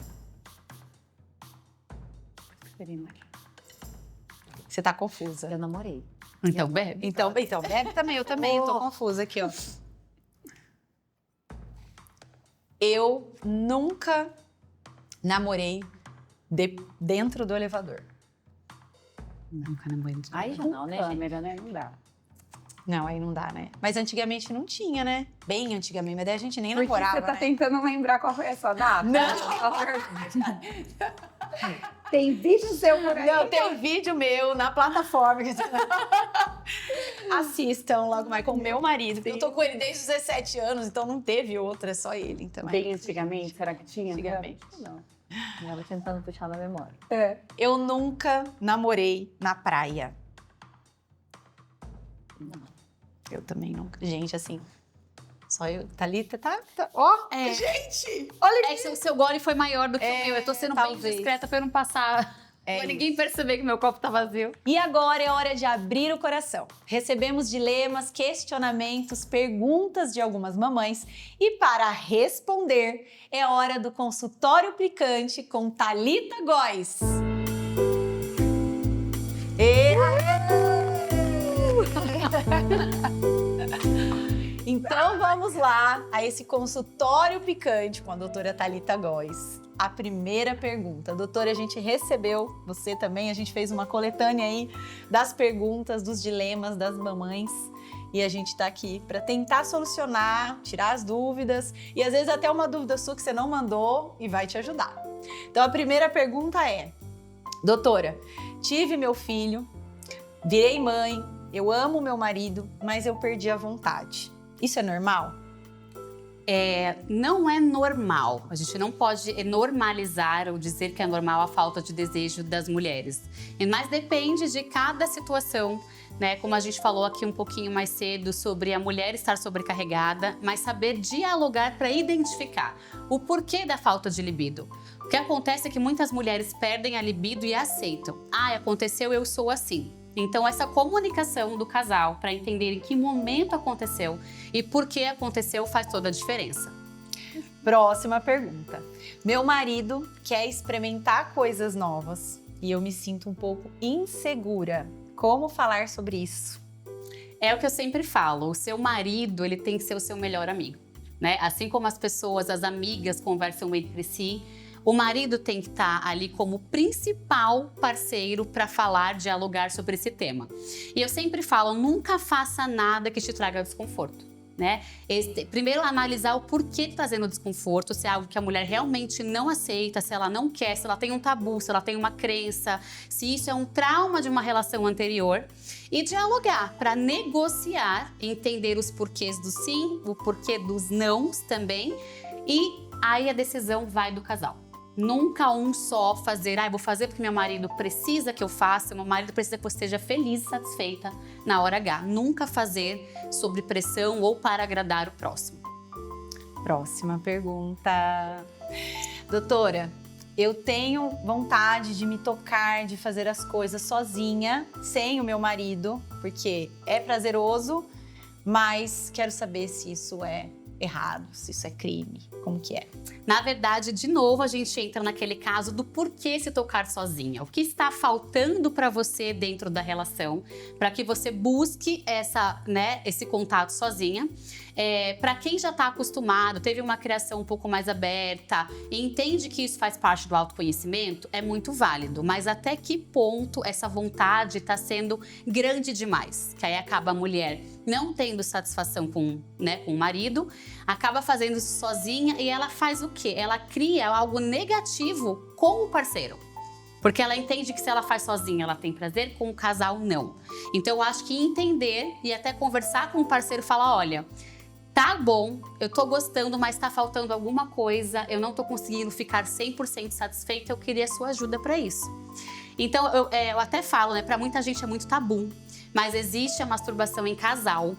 Você tá confusa. Eu namorei. Então, bebe. Então bebe também. Eu também tô confusa aqui, ó. Eu nunca namorei dentro do elevador. Nunca namorei. Aí já não, né, gente? Câmera, né? Não dá. Não, aí não dá, né? Mas antigamente não tinha, né? Bem antigamente, mas daí a gente nem Porque namorava, você tá né? tentando lembrar qual foi a sua data? Não. Tem vídeo seu por aí? Não, tem vídeo meu na plataforma. Assistam logo mais com o meu marido. Porque eu tô com ele desde os 17 anos, então não teve outra, só ele. Então, Bem antigamente, será que tinha? Antigamente. Não. Eu tava tentando puxar na memória. Eu nunca namorei na praia. Eu também nunca. Gente, assim, só eu. Thalita tá. Ó, gente! Olha É que o seu gole foi maior do que o meu. Eu tô sendo bem talvez. discreta pra eu não passar. É pra ninguém perceber que meu copo tá vazio. E agora é hora de abrir o coração. Recebemos dilemas, questionamentos, perguntas de algumas mamães e para responder é hora do consultório picante com Thalita Góes. Então vamos lá a esse consultório picante com a doutora Thalita Góes. A primeira pergunta. Doutora, a gente recebeu, você também, a gente fez uma coletânea aí das perguntas, dos dilemas das mamães. E a gente tá aqui para tentar solucionar, tirar as dúvidas. E às vezes até uma dúvida sua que você não mandou e vai te ajudar. Então a primeira pergunta é: doutora, tive meu filho, virei mãe, eu amo meu marido, mas eu perdi a vontade. Isso é normal? Não é normal. A gente não pode normalizar ou dizer que é normal a falta de desejo das mulheres. Mas depende de cada situação, né? Como a gente falou aqui um pouquinho mais cedo sobre a mulher estar sobrecarregada, mas saber dialogar para identificar o porquê da falta de libido. O que acontece é que muitas mulheres perdem a libido e aceitam. Aconteceu, eu sou assim. Então, essa comunicação do casal para entender em que momento aconteceu e por que aconteceu faz toda a diferença. Próxima pergunta. Meu marido quer experimentar coisas novas e eu me sinto um pouco insegura. Como falar sobre isso? É o que eu sempre falo, o seu marido, ele tem que ser o seu melhor amigo, né? Assim como as pessoas, as amigas conversam entre si, o marido tem que estar ali como principal parceiro para falar, dialogar sobre esse tema. E eu sempre falo, nunca faça nada que te traga desconforto. né? Primeiro, analisar o porquê tá trazendo desconforto, se é algo que a mulher realmente não aceita, se ela não quer, se ela tem um tabu, se ela tem uma crença, se isso é um trauma de uma relação anterior. E dialogar para negociar, entender os porquês do sim, o porquê dos nãos também. E aí a decisão vai do casal. Nunca um só fazer, vou fazer porque meu marido precisa que eu faça, meu marido precisa que eu esteja feliz e satisfeita na hora H. Nunca fazer sob pressão ou para agradar o próximo. Próxima pergunta. Doutora, eu tenho vontade de me tocar, de fazer as coisas sozinha, sem o meu marido, porque é prazeroso, mas quero saber se isso é errado, se isso é crime, como que é? Na verdade, de novo, a gente entra naquele caso do porquê se tocar sozinha. O que está faltando para você dentro da relação, para que você busque esse contato sozinha. Para quem já está acostumado, teve uma criação um pouco mais aberta e entende que isso faz parte do autoconhecimento, é muito válido. Mas até que ponto essa vontade está sendo grande demais? Que aí acaba a mulher não tendo satisfação com o marido, acaba fazendo isso sozinha e ela faz o quê? Ela cria algo negativo com o parceiro. Porque ela entende que se ela faz sozinha, ela tem prazer, com o casal não. Então eu acho que entender e até conversar com o parceiro e falar, olha, tá bom, eu tô gostando, mas tá faltando alguma coisa, eu não tô conseguindo ficar 100% satisfeita, eu queria a sua ajuda para isso. Então eu até falo, para muita gente é muito tabu, mas existe a masturbação em casal,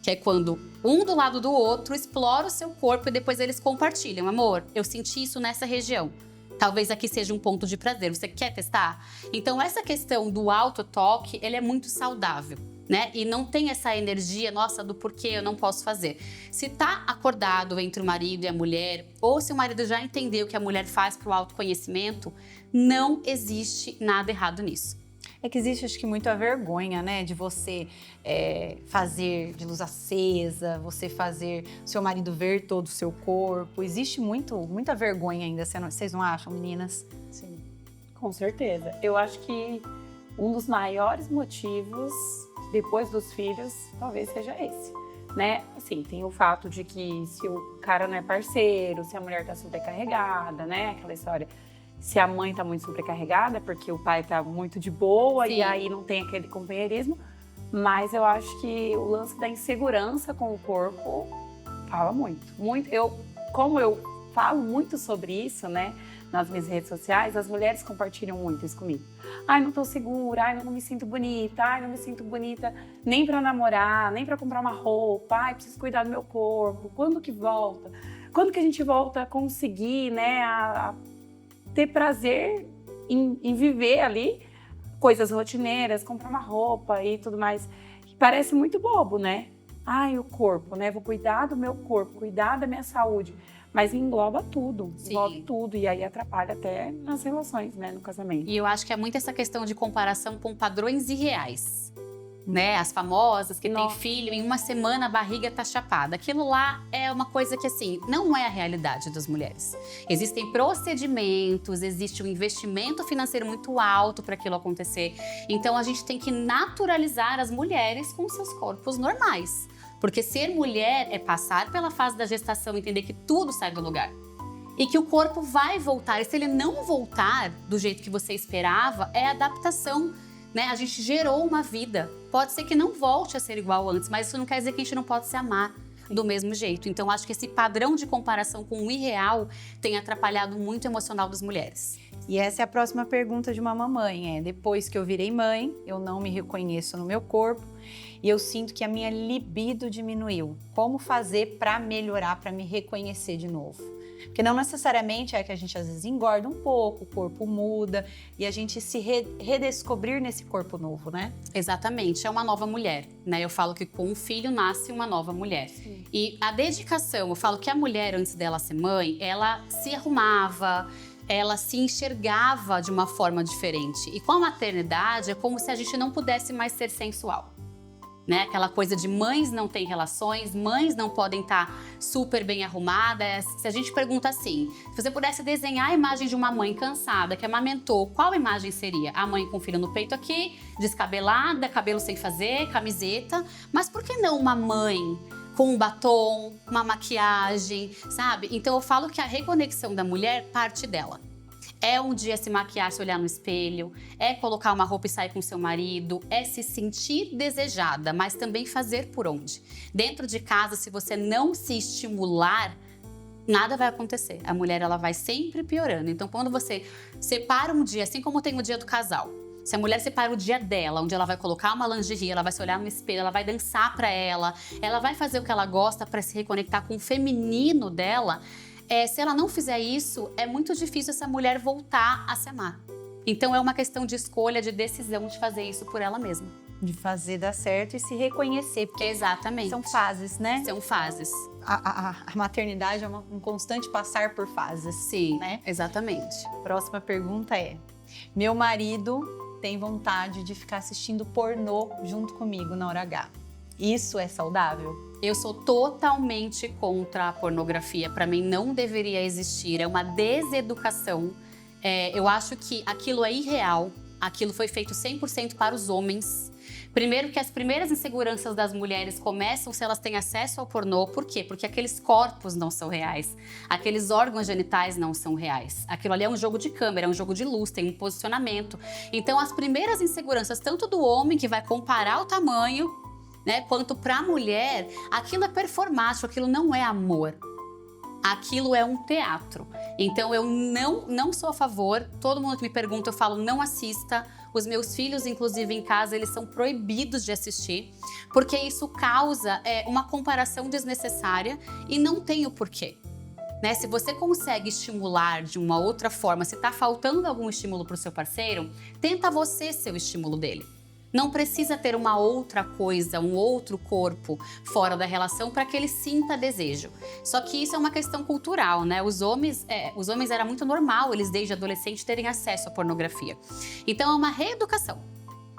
que é quando um do lado do outro explora o seu corpo e depois eles compartilham. Amor, eu senti isso nessa região. Talvez aqui seja um ponto de prazer. Você quer testar? Então, essa questão do autotoque, ele é muito saudável, né? E não tem essa energia, nossa, do porquê eu não posso fazer. Se tá acordado entre o marido e a mulher, ou se o marido já entendeu o que a mulher faz pro autoconhecimento, não existe nada errado nisso. É que existe, acho que, muito a vergonha, né? De você fazer de luz acesa, você fazer seu marido ver todo o seu corpo. Existe muita vergonha ainda, vocês não acham, meninas? Sim, com certeza. Eu acho que um dos maiores motivos, depois dos filhos, talvez seja esse, né? Assim, tem o fato de que se o cara não é parceiro, se a mulher tá sobrecarregada, né? Aquela história... Se a mãe tá muito sobrecarregada, é porque o pai tá muito de boa. Sim. E aí não tem aquele companheirismo. Mas eu acho que o lance da insegurança com o corpo fala muito. Como eu falo muito sobre isso, né, nas minhas redes sociais, as mulheres compartilham muito isso comigo. Ai, não tô segura, ai, não me sinto bonita, ai, não me sinto bonita nem pra namorar, nem pra comprar uma roupa, ai, preciso cuidar do meu corpo. Quando que volta? Quando que a gente volta a conseguir, né, a ter prazer em viver ali coisas rotineiras, comprar uma roupa e tudo mais. Parece muito bobo, né? Ai, o corpo, né? Vou cuidar do meu corpo, cuidar da minha saúde. Mas engloba tudo, engloba tudo. E aí atrapalha até nas relações, né? No casamento. E eu acho que é muito essa questão de comparação com padrões irreais. Né? As famosas que têm filho, em uma semana a barriga tá chapada. Aquilo lá é uma coisa que, assim, não é a realidade das mulheres. Existem procedimentos, existe um investimento financeiro muito alto para aquilo acontecer. Então, a gente tem que naturalizar as mulheres com seus corpos normais. Porque ser mulher é passar pela fase da gestação, entender que tudo sai do lugar. E que o corpo vai voltar. E se ele não voltar do jeito que você esperava, é adaptação. Né? A gente gerou uma vida. Pode ser que não volte a ser igual antes, mas isso não quer dizer que a gente não pode se amar do mesmo jeito. Então, acho que esse padrão de comparação com o irreal tem atrapalhado muito o emocional das mulheres. E essa é a próxima pergunta de uma mamãe. Depois que eu virei mãe, eu não me reconheço no meu corpo e eu sinto que a minha libido diminuiu. Como fazer para melhorar, para me reconhecer de novo? Porque não necessariamente é que a gente às vezes engorda um pouco, o corpo muda e a gente se redescobrir nesse corpo novo, né? Exatamente, é uma nova mulher, né? Eu falo que com um filho nasce uma nova mulher. Sim. E a dedicação, eu falo que a mulher antes dela ser mãe, ela se arrumava, ela se enxergava de uma forma diferente. E com a maternidade é como se a gente não pudesse mais ser sensual. Né? Aquela coisa de mães não têm relações, mães não podem estar super bem arrumadas. Se a gente pergunta assim, se você pudesse desenhar a imagem de uma mãe cansada, que amamentou, qual imagem seria? A mãe com o filho no peito aqui, descabelada, cabelo sem fazer, camiseta. Mas por que não uma mãe com um batom, uma maquiagem, sabe? Então eu falo que a reconexão da mulher parte dela. É um dia se maquiar, se olhar no espelho, é colocar uma roupa e sair com seu marido, é se sentir desejada, mas também fazer por onde. Dentro de casa, se você não se estimular, nada vai acontecer. A mulher, ela vai sempre piorando. Então, quando você separa um dia, assim como tem o dia do casal, se a mulher separa o dia dela, onde ela vai colocar uma lingerie, ela vai se olhar no espelho, ela vai dançar pra ela vai fazer o que ela gosta para se reconectar com o feminino dela, se ela não fizer isso, é muito difícil essa mulher voltar a se amar. Então é uma questão de escolha, de decisão de fazer isso por ela mesma. De fazer dar certo e se reconhecer, porque Exatamente. são fases, né? São fases. A maternidade é um constante passar por fases. Sim, né? Exatamente. Próxima pergunta é: meu marido tem vontade de ficar assistindo pornô junto comigo na hora H. Isso é saudável? Eu sou totalmente contra a pornografia. Para mim, não deveria existir. É uma deseducação. Eu acho que aquilo é irreal. Aquilo foi feito 100% para os homens. Primeiro que as primeiras inseguranças das mulheres começam se elas têm acesso ao pornô. Por quê? Porque aqueles corpos não são reais. Aqueles órgãos genitais não são reais. Aquilo ali é um jogo de câmera, é um jogo de luz, tem um posicionamento. Então, as primeiras inseguranças, tanto do homem, que vai comparar o tamanho, né, quanto para a mulher, aquilo é performático, aquilo não é amor. Aquilo é um teatro. Então eu não sou a favor. Todo mundo que me pergunta, eu falo, não assista. Os meus filhos, inclusive em casa, eles são proibidos de assistir, porque isso causa uma comparação desnecessária e não tem o porquê. Né? Se você consegue estimular de uma outra forma, se está faltando algum estímulo para o seu parceiro, tenta você ser o estímulo dele. Não precisa ter uma outra coisa, um outro corpo fora da relação para que ele sinta desejo. Só que isso é uma questão cultural, né? Os homens era muito normal, eles desde adolescente terem acesso à pornografia. Então é uma reeducação.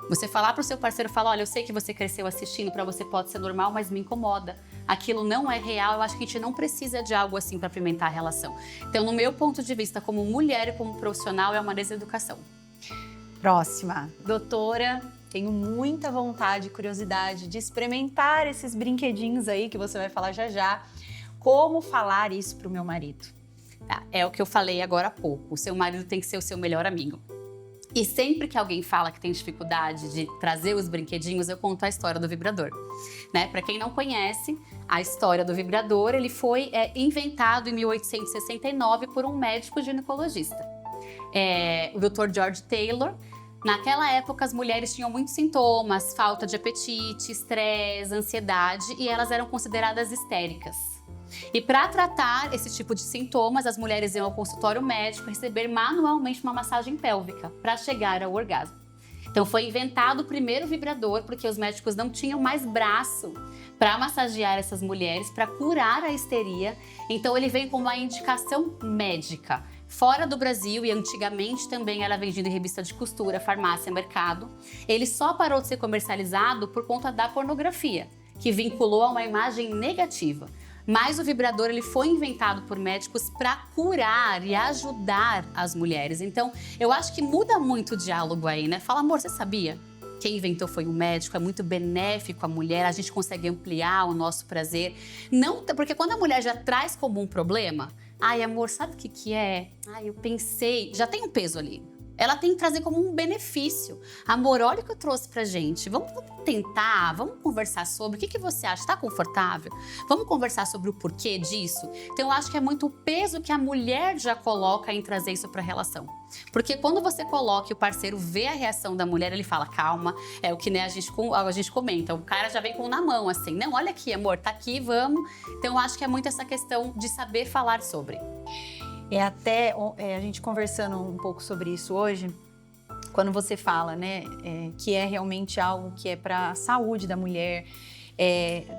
Você falar para o seu parceiro, falar, olha, eu sei que você cresceu assistindo, para você pode ser normal, mas me incomoda. Aquilo não é real, eu acho que a gente não precisa de algo assim para apimentar a relação. Então, no meu ponto de vista, como mulher e como profissional, é uma deseducação. Próxima. Doutora, tenho muita vontade e curiosidade de experimentar esses brinquedinhos aí que você vai falar já já. Como falar isso pro meu marido? É o que eu falei agora há pouco. O seu marido tem que ser o seu melhor amigo. E sempre que alguém fala que tem dificuldade de trazer os brinquedinhos, eu conto a história do vibrador. Né? Para quem não conhece, a história do vibrador, ele foi inventado em 1869 por um médico ginecologista. O Dr. George Taylor. Naquela época, as mulheres tinham muitos sintomas, falta de apetite, estresse, ansiedade, e elas eram consideradas histéricas. E para tratar esse tipo de sintomas, as mulheres iam ao consultório médico receber manualmente uma massagem pélvica para chegar ao orgasmo. Então foi inventado o primeiro vibrador, porque os médicos não tinham mais braço para massagear essas mulheres, para curar a histeria. Então ele vem com uma indicação médica. Fora do Brasil, e antigamente também era vendido em revista de costura, farmácia, mercado. Ele só parou de ser comercializado por conta da pornografia, que vinculou a uma imagem negativa. Mas o vibrador ele foi inventado por médicos para curar e ajudar as mulheres. Então, eu acho que muda muito o diálogo aí, né? Fala, amor, você sabia? Quem inventou foi um médico, é muito benéfico à mulher, a gente consegue ampliar o nosso prazer. Não, porque quando a mulher já traz como um problema, ai, amor, sabe o que é? Ai, eu pensei, já tem um peso ali. Ela tem que trazer como um benefício. Amor, olha o que eu trouxe pra gente. Vamos tentar, vamos conversar sobre. O que você acha? Tá confortável? Vamos conversar sobre o porquê disso? Então, eu acho que é muito o peso que a mulher já coloca em trazer isso pra relação. Porque quando você coloca e o parceiro vê a reação da mulher, ele fala, calma, é o que né, a gente comenta. O cara já vem com na mão, assim, não, olha aqui, amor, tá aqui, vamos. Então, eu acho que é muito essa questão de saber falar sobre. A gente conversando um pouco sobre isso hoje, quando você fala, né, que é realmente algo que é para a saúde da mulher,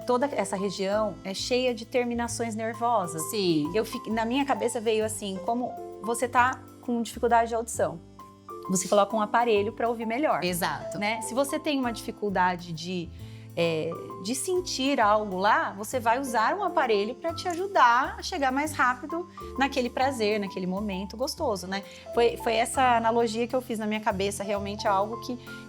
toda essa região é cheia de terminações nervosas. Sim. Na minha cabeça veio assim, como você tá com dificuldade de audição, você coloca um aparelho para ouvir melhor. Exato. Né? Se você tem uma dificuldade de sentir algo lá, você vai usar um aparelho para te ajudar a chegar mais rápido naquele prazer, naquele momento gostoso, né? Foi essa analogia que eu fiz na minha cabeça, realmente é algo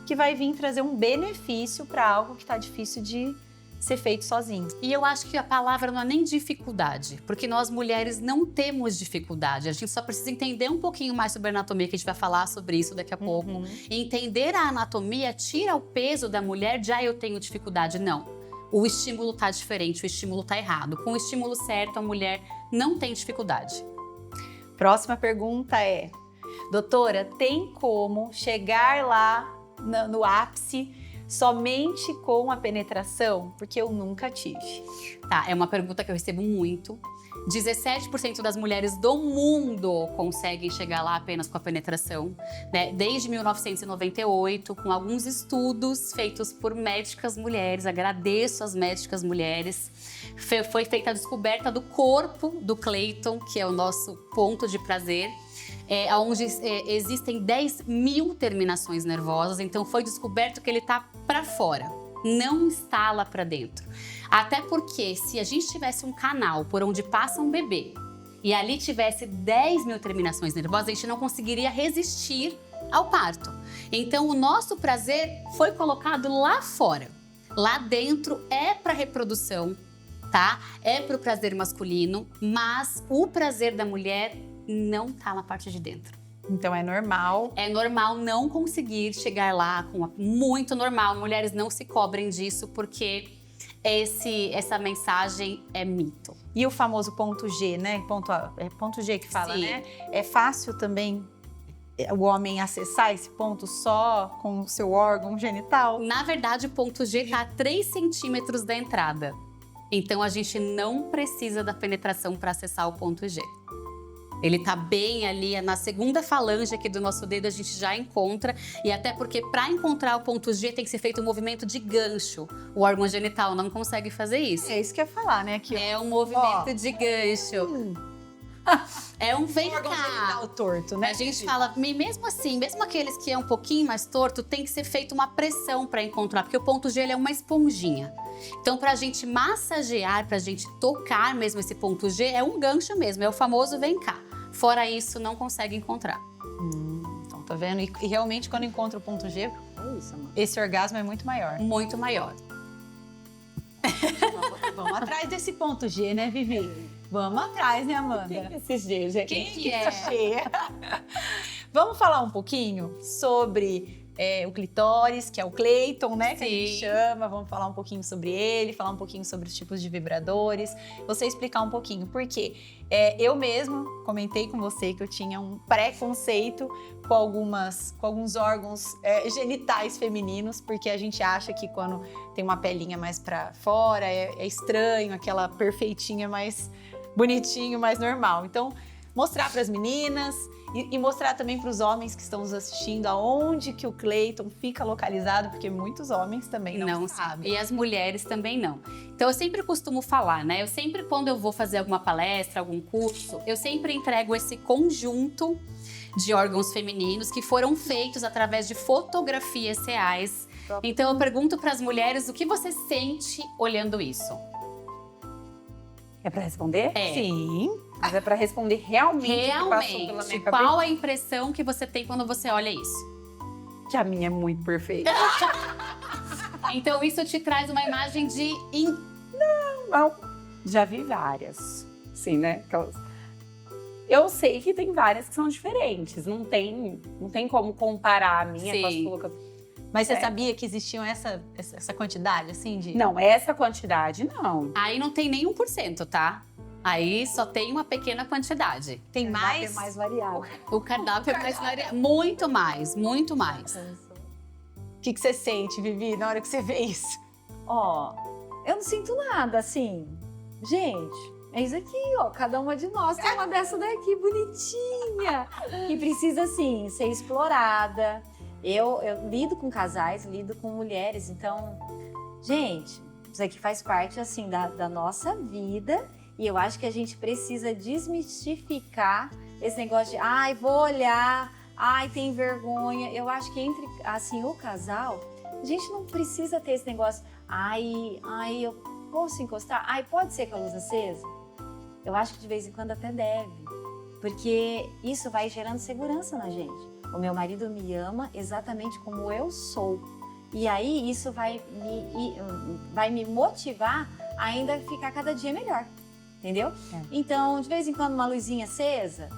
que vai vir trazer um benefício para algo que está difícil de ser feito sozinho. E eu acho que a palavra não é nem dificuldade, porque nós mulheres não temos dificuldade. A gente só precisa entender um pouquinho mais sobre a anatomia, que a gente vai falar sobre isso daqui a pouco. E entender a anatomia tira o peso da mulher de, eu tenho dificuldade. Não. O estímulo tá diferente, o estímulo tá errado. Com o estímulo certo, a mulher não tem dificuldade. Próxima pergunta é: doutora, tem como chegar lá no ápice somente com a penetração? Porque eu nunca tive. Tá, é uma pergunta que eu recebo muito. 17% das mulheres do mundo conseguem chegar lá apenas com a penetração, né? Desde 1998, com alguns estudos feitos por médicas mulheres. Agradeço às médicas mulheres. Foi feita a descoberta do corpo do Cleiton, que é o nosso ponto de prazer, onde existem 10 mil terminações nervosas. Então foi descoberto que ele está para fora, não está lá para dentro. Até porque se a gente tivesse um canal por onde passa um bebê e ali tivesse 10 mil terminações nervosas, a gente não conseguiria resistir ao parto. Então o nosso prazer foi colocado lá fora. Lá dentro é para reprodução, tá? É para o prazer masculino, mas o prazer da mulher não tá na parte de dentro. Então é normal. É normal não conseguir chegar lá, muito normal. Mulheres não se cobrem disso, porque essa mensagem é mito. E o famoso ponto G, né? Ponto G que fala, Sim. né? É fácil também o homem acessar esse ponto só com o seu órgão genital? Na verdade, o ponto G está a 3 centímetros da entrada. Então, a gente não precisa da penetração para acessar o ponto G. Ele tá bem ali, na segunda falange aqui do nosso dedo, a gente já encontra. E até porque para encontrar o ponto G tem que ser feito um movimento de gancho. O órgão genital não consegue fazer isso. É isso que eu ia falar, né? Que É um movimento de gancho. É um vem órgão cá. genital torto, né? A gente fala, mesmo assim, mesmo aqueles que é um pouquinho mais torto, tem que ser feita uma pressão para encontrar, porque o ponto G ele é uma esponjinha. Então, pra gente massagear, pra gente tocar mesmo esse ponto G, é um gancho mesmo, é o famoso vem cá. Fora isso, não consegue encontrar. Então, tá vendo? E realmente, quando encontra o ponto G, esse orgasmo é muito maior. Muito maior. Vamos atrás desse ponto G, né, Vivi? Vamos atrás, né, Amanda? Esses dias, gente. Quem que é? é? Vamos falar um pouquinho sobre o clitóris, que é o Cleiton, né? Que a gente Sim. chama. Vamos falar um pouquinho sobre ele, falar um pouquinho sobre os tipos de vibradores. Você explicar um pouquinho. Porque eu mesmo comentei com você que eu tinha um preconceito com alguns órgãos genitais femininos, porque a gente acha que quando tem uma pelinha mais pra fora é estranho, aquela perfeitinha mais bonitinho, mais normal. Então, mostrar para as meninas e mostrar também para os homens que estão nos assistindo aonde que o Cleiton fica localizado, porque muitos homens também não sabem. E as mulheres também não. Então, eu sempre costumo falar, né? Quando eu vou fazer alguma palestra, algum curso, eu sempre entrego esse conjunto de órgãos femininos que foram feitos através de fotografias reais. Então, eu pergunto para as mulheres o que você sente olhando isso. É pra responder? É. Sim. Mas é pra responder realmente, o que passou pela Realmente, minha cabeça. qual a impressão que você tem quando você olha isso? Que a minha é muito perfeita. Então, isso te traz uma imagem de... Não, já vi várias. Sim, né? Eu sei que tem várias que são diferentes. Não tem como comparar a minha com a Sim. sua. Mas você sabia que existiam essa quantidade, assim, de... Não, essa quantidade, não. Aí não tem nem 1%, tá? Aí só tem uma pequena quantidade. Tem mais... É mais variável. O cardápio é mais variado. Muito mais, muito mais. O que você sente, Vivi, na hora que você vê isso? Ó, eu não sinto nada, assim. Gente, é isso aqui, ó. Cada uma de nós tem uma dessa daqui, bonitinha. Que precisa, assim, ser explorada. Eu lido com casais, lido com mulheres, então... Gente, isso aqui faz parte, assim, da nossa vida. E eu acho que a gente precisa desmistificar esse negócio de... Ai, vou olhar... Ai, tem vergonha. Eu acho que entre, assim, o casal, a gente não precisa ter esse negócio. Ai, eu posso encostar? Ai, pode ser com a luz acesa? Eu acho que de vez em quando até deve. Porque isso vai gerando segurança na gente. O meu marido me ama exatamente como eu sou. E aí isso vai me motivar a ainda ficar cada dia melhor, entendeu? Então, de vez em quando, uma luzinha acesa.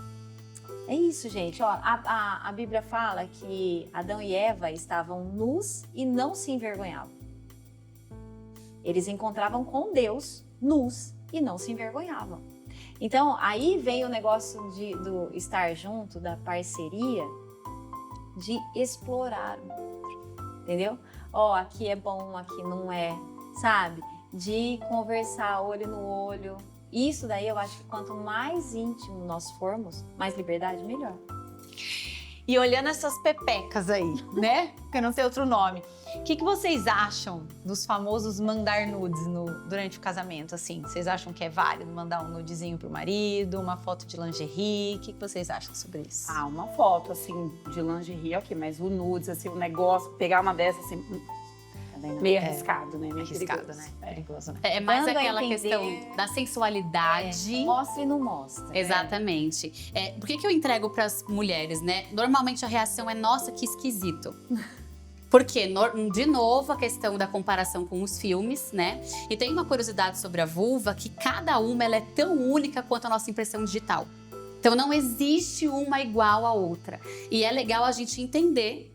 É isso, gente. Ó, a Bíblia fala que Adão e Eva estavam nus e não se envergonhavam. Eles encontravam com Deus nus e não se envergonhavam. Então, aí vem o negócio do estar junto, da parceria, de explorar o outro, entendeu? Ó, aqui é bom, aqui não é, sabe? De conversar olho no olho. Isso daí eu acho que quanto mais íntimo nós formos, mais liberdade, melhor. E olhando essas pepecas aí, né? Porque não tem outro nome. O que vocês acham dos famosos mandar nudes durante o casamento, assim? Vocês acham que é válido mandar um nudezinho pro marido, uma foto de lingerie? O que vocês acham sobre isso? Ah, uma foto, assim, de lingerie, ok. Mas o nudes, assim, o negócio, pegar uma dessas, assim, meio arriscado, né? Meio Arriscado, perigoso. né? Perigoso, né? É mais Dando a aquela entender. questão da sensualidade. Mostra e não mostra. Exatamente. Por que eu entrego para as mulheres, né? Normalmente a reação é, nossa, que esquisito. Porque, de novo, a questão da comparação com os filmes, né? E tem uma curiosidade sobre a vulva, que cada uma ela é tão única quanto a nossa impressão digital. Então, não existe uma igual à outra. E é legal a gente entender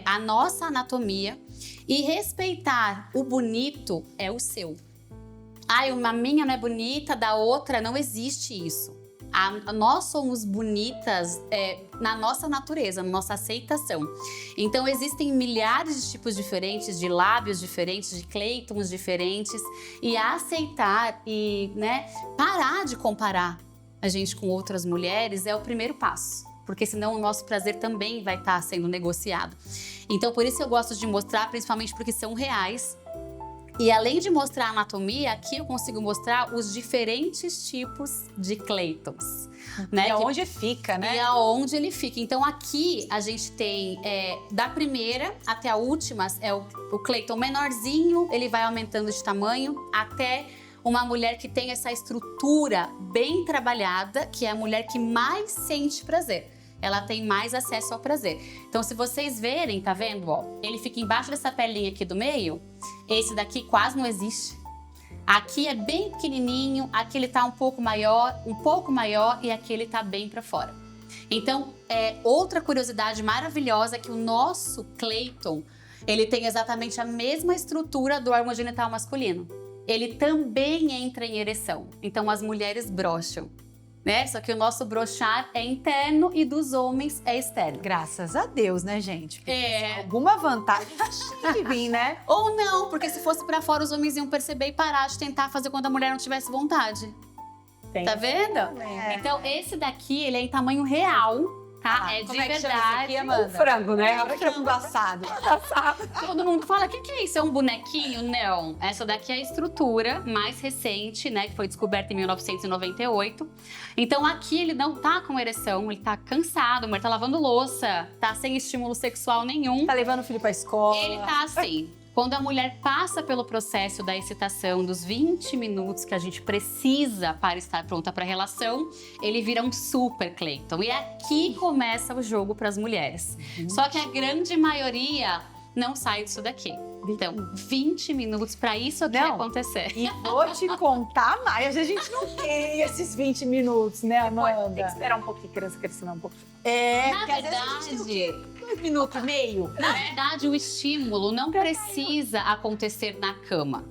a nossa anatomia e respeitar o bonito é o seu. A minha não é bonita, da outra, não existe isso. Nós somos bonitas na nossa natureza, na nossa aceitação. Então, existem milhares de tipos diferentes, de lábios diferentes, de cleitons diferentes. E aceitar e, né, parar de comparar a gente com outras mulheres é o primeiro passo. Porque senão o nosso prazer também vai estar sendo negociado. Então, por isso eu gosto de mostrar, principalmente porque são reais. E além de mostrar a anatomia, aqui eu consigo mostrar os diferentes tipos de cleitons. Né? E aonde fica, né? E aonde ele fica. Então aqui a gente tem, da primeira até a última, o cleiton menorzinho, ele vai aumentando de tamanho até uma mulher que tem essa estrutura bem trabalhada, que é a mulher que mais sente prazer. Ela tem mais acesso ao prazer. Então, se vocês verem, tá vendo? Ó, ele fica embaixo dessa pelinha aqui do meio. Esse daqui quase não existe. Aqui é bem pequenininho, aqui ele tá um pouco maior e aqui ele tá bem para fora. Então, outra curiosidade maravilhosa é que o nosso cleiton, ele tem exatamente a mesma estrutura do órgão genital masculino. Ele também entra em ereção. Então, as mulheres brocham. Né? Só que o nosso brochar é interno e dos homens é externo. Graças a Deus, né, gente? Alguma vantagem tinha que vir, né? Ou não, porque se fosse pra fora, os homens iam perceber e parar de tentar fazer quando a mulher não tivesse vontade. Tá vendo? Então, esse daqui, ele é em tamanho real, tá? É de Como é que chama verdade. esse aqui, Amanda? O frango, né? Frango assado. Todo mundo fala, o que é isso? É um bonequinho? Não. Essa daqui é a estrutura mais recente, né? Que foi descoberta em 1998. Então, aqui ele não tá com ereção, ele tá cansado, a mulher tá lavando louça, tá sem estímulo sexual nenhum. Tá levando o filho pra escola. Ele tá assim. Quando a mulher passa pelo processo da excitação, dos 20 minutos que a gente precisa para estar pronta para a relação, ele vira um super cleiton. E aqui começa o jogo para as mulheres. Só que a grande maioria não sai disso daqui. Então, 20 minutos para isso aqui acontecer. E vou te contar mais. A gente não tem esses 20 minutos, né, Amanda? Tem que esperar um pouquinho, criança crescer um pouco. Na porque às vezes a gente tem o quê? 2 minutos e meio. Na verdade, o estímulo não precisa acontecer na cama.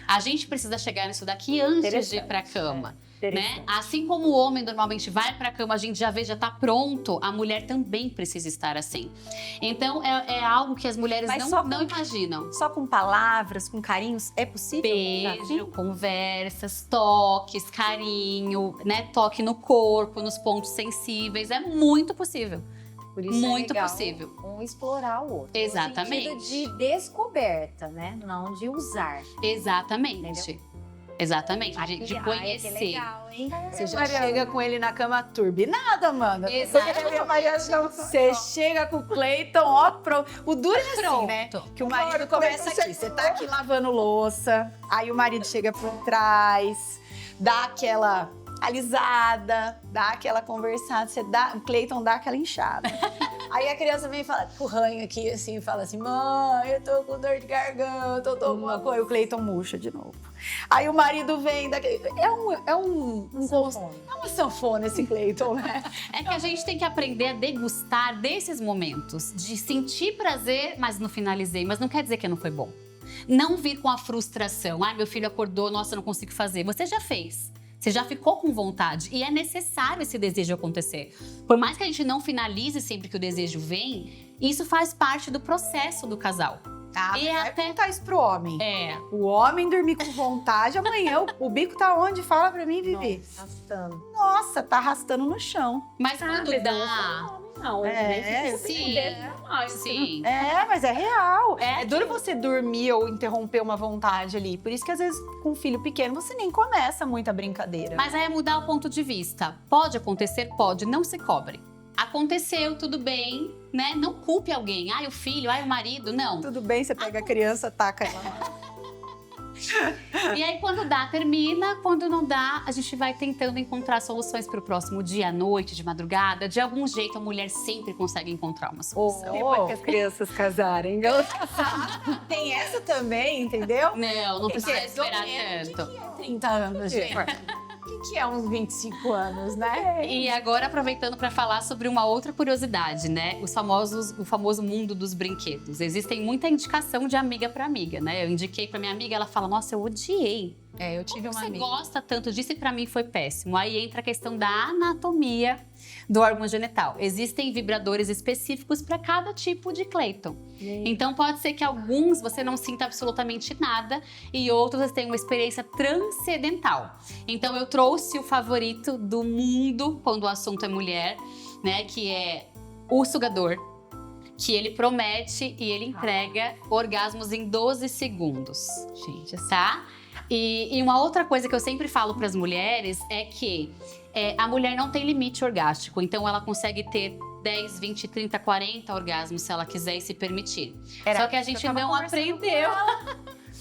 A gente precisa chegar nisso daqui antes de ir pra cama. Né? Assim como o homem normalmente vai pra cama, a gente já vê, já tá pronto, a mulher também precisa estar assim. Então, é algo que as mulheres não imaginam. Só com palavras, com carinhos, é possível? Beijo, conversas, toques, carinho, né? Toque no corpo, nos pontos sensíveis, é muito possível. Por isso muito é legal possível. Um explorar o outro. Exatamente. No sentido de descoberta, né? Não de usar. Exatamente. Entendeu? Exatamente, de Ai, que conhecer. legal, hein? Você já chega com ele na cama turbinada, Amanda. Exato. Você chega com o Cleiton, ó, o duro é assim, né? Pronto. Que o marido começa aqui, você tá aqui lavando louça, aí o marido chega por trás, dá aquela alisada, dá aquela conversada, o Cleiton dá aquela inchada. Aí a criança vem e fala, com o ranho aqui, assim, fala assim, mãe, eu tô com dor de garganta, eu tô com alguma coisa. O Cleiton murcha de novo. Aí o marido vem daquele... É uma sanfona esse Cleiton, né? É que a gente tem que aprender a degustar desses momentos, de sentir prazer, mas não finalizei. Mas não quer dizer que não foi bom. Não vir com a frustração. Ai, meu filho acordou, nossa, eu não consigo fazer. Você já fez. Você já ficou com vontade. E é necessário esse desejo acontecer. Por mais que a gente não finalize sempre que o desejo vem, isso faz parte do processo do casal. Ah, E vai até- contar isso pro homem. É. O homem dormir com vontade, amanhã o bico tá onde? Fala pra mim, Vivi. Arrastando. Nossa, tá arrastando no chão. Mas quando dá... Não, sim. Sim. É, mas é real. É É duro você dormir ou interromper uma vontade ali. Por isso que às vezes com um filho pequeno você nem começa muita brincadeira. Mas aí é mudar o ponto de vista. Pode acontecer? Pode. Não se cobre. Aconteceu, tudo bem, né? Não culpe alguém. Ai, o filho, ai, o marido. Não. Tudo bem, você pega a criança, taca ela lá. E aí, quando dá, termina. Quando não dá, a gente vai tentando encontrar soluções para o próximo dia, à noite, de madrugada. De algum jeito, a mulher sempre consegue encontrar uma solução. Depois que as crianças casarem. Tem essa também, entendeu? Não precisa Porque esperar realmente, tanto. O que é 30 anos, gente? O que é uns 25 anos, né? E agora, aproveitando para falar sobre uma outra curiosidade, né? O famoso mundo dos brinquedos. Existem muita indicação de amiga para amiga, né? Eu indiquei para minha amiga, ela fala, nossa, eu odiei. É, eu tive uma Você amiga. gosta tanto disso e para mim foi péssimo. Aí entra a questão da anatomia do órgão genital. Existem vibradores específicos para cada tipo de Cleiton. Então pode ser que alguns você não sinta absolutamente nada e outros você tenham uma experiência transcendental. Então eu trouxe o favorito do mundo quando o assunto é mulher, né, que é o sugador, que ele promete e ele entrega orgasmos em 12 segundos. Gente, assim, Tá? E uma outra coisa que eu sempre falo para as mulheres é que a mulher não tem limite orgástico, então ela consegue ter 10, 20, 30, 40 orgasmos se ela quiser e se permitir. Só que a gente não aprendeu.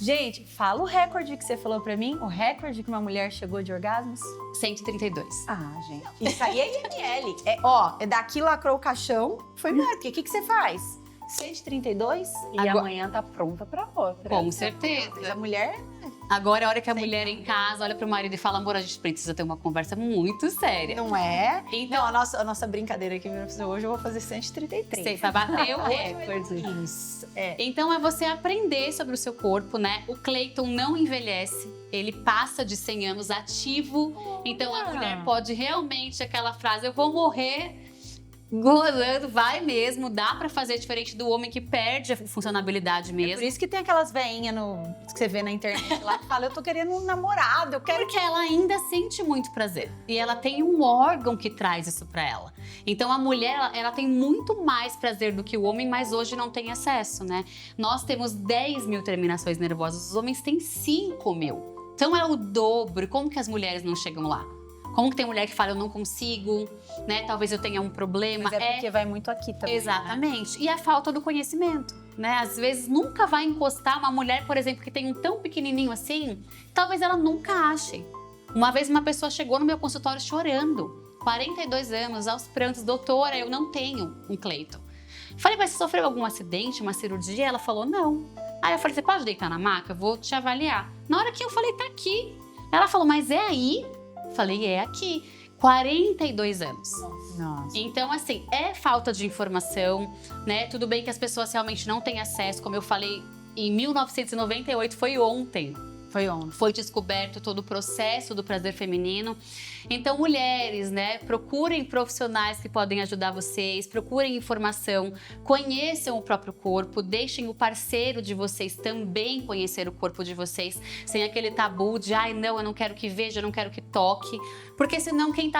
Gente, fala o recorde que você falou pra mim. O recorde que uma mulher chegou de orgasmos. 132. Ah, gente. Isso aí é IML. É daqui lacrou o caixão, foi melhor. Porque o que você faz? 132? E amanhã tá pronta pra outra. Com Mas certeza. a mulher... Agora é a hora que a mulher em casa olha pro marido e fala, amor, a gente precisa ter uma conversa muito séria. Não é? Então, Não, a nossa brincadeira aqui, hoje eu vou fazer 133. você vai bater o recorde. Isso, é. Então é você aprender sobre o seu corpo, né? O Cleiton não envelhece, ele passa de 100 anos ativo. Então a mulher pode realmente, aquela frase, eu vou morrer gozando, vai mesmo. Dá pra fazer diferente do homem que perde a funcionabilidade Por mesmo. isso que tem aquelas veinhas que você vê na internet lá que fala, eu tô querendo um namorado, eu quero... Porque ela ainda sente muito prazer. E ela tem um órgão que traz isso pra ela. Então a mulher, ela tem muito mais prazer do que o homem, mas hoje não tem acesso, né? Nós temos 10 mil terminações nervosas, os homens têm 5 mil. Então é o dobro. Como que as mulheres não chegam lá? Como que tem mulher que fala, eu não consigo, né? Talvez eu tenha um problema. Mas é porque vai muito aqui também. Exatamente. E a falta do conhecimento, né? Às vezes nunca vai encostar uma mulher, por exemplo, que tem um tão pequenininho assim, talvez ela nunca ache. Uma vez uma pessoa chegou no meu consultório chorando, 42 anos, aos prantos, doutora, eu não tenho um Cleiton. Falei, mas você sofreu algum acidente, uma cirurgia? Ela falou, não. Aí eu falei, você pode deitar na maca? Eu vou te avaliar. Na hora que eu falei, tá aqui. Ela falou, mas é aí? Falei, é aqui. 42 anos. Nossa. Então, assim, é falta de informação, né? Tudo bem que as pessoas realmente não têm acesso. Como eu falei, em 1998, foi ontem. Foi ontem. Foi descoberto todo o processo do prazer feminino. Então, mulheres, né, procurem profissionais que podem ajudar vocês, procurem informação, conheçam o próprio corpo, deixem o parceiro de vocês também conhecer o corpo de vocês, sem aquele tabu de, ai, não, eu não quero que veja, eu não quero que toque, porque senão quem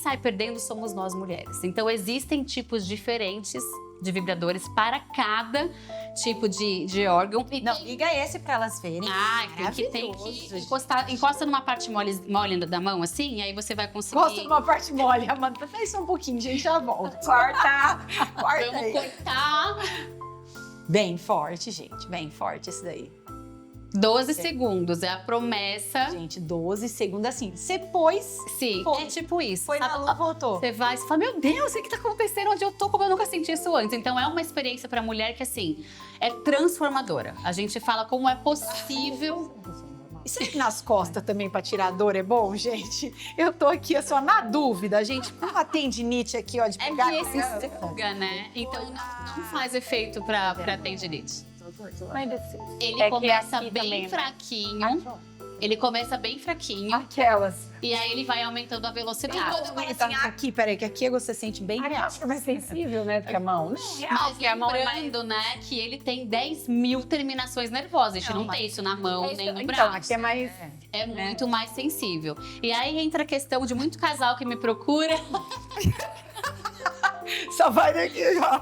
sai perdendo somos nós mulheres. Então, existem tipos diferentes de vibradores para cada tipo de órgão. E Não, liga esse pra elas verem. tem que encostar, encosta numa parte mole da mão, assim, e aí você vai conseguir. Gosto de uma parte mole, Amanda. Faz só um pouquinho, gente, já volta. Corta! Corta Vamos aí. cortar. Bem forte, gente. Bem forte esse daí. 12 segundos, é a promessa. Gente, 12 segundos assim. Você pôs, Sim, Foi. é tipo isso. foi na sabe? lua, voltou. Você vai e fala, meu Deus, o que tá acontecendo? Onde eu tô? Como eu nunca senti isso antes. Então, é uma experiência pra mulher que, assim, é transformadora. A gente fala como é possível. E será que nas costas também pra tirar a dor é bom, gente? Eu tô aqui só na dúvida, gente. Com uma tendinite aqui, ó, de É pegar... que esse suga, né? Então, não faz efeito pra tendinite. Ele É que começa aqui bem também, né? fraquinho. Ele começa bem fraquinho. Aquelas. E aí, ele vai aumentando a velocidade. Assim, aqui, peraí, que aqui você sente bem real. Acho que é mais sensível, né, do que a mão. Mas que a mão é mais... lembrando, né, que ele tem 10 mil terminações nervosas. A gente não tem isso na mão, nem no Então, braço. aqui é mais... É muito mais sensível. E aí entra a questão de muito casal que me procura. Só vai daqui, ó.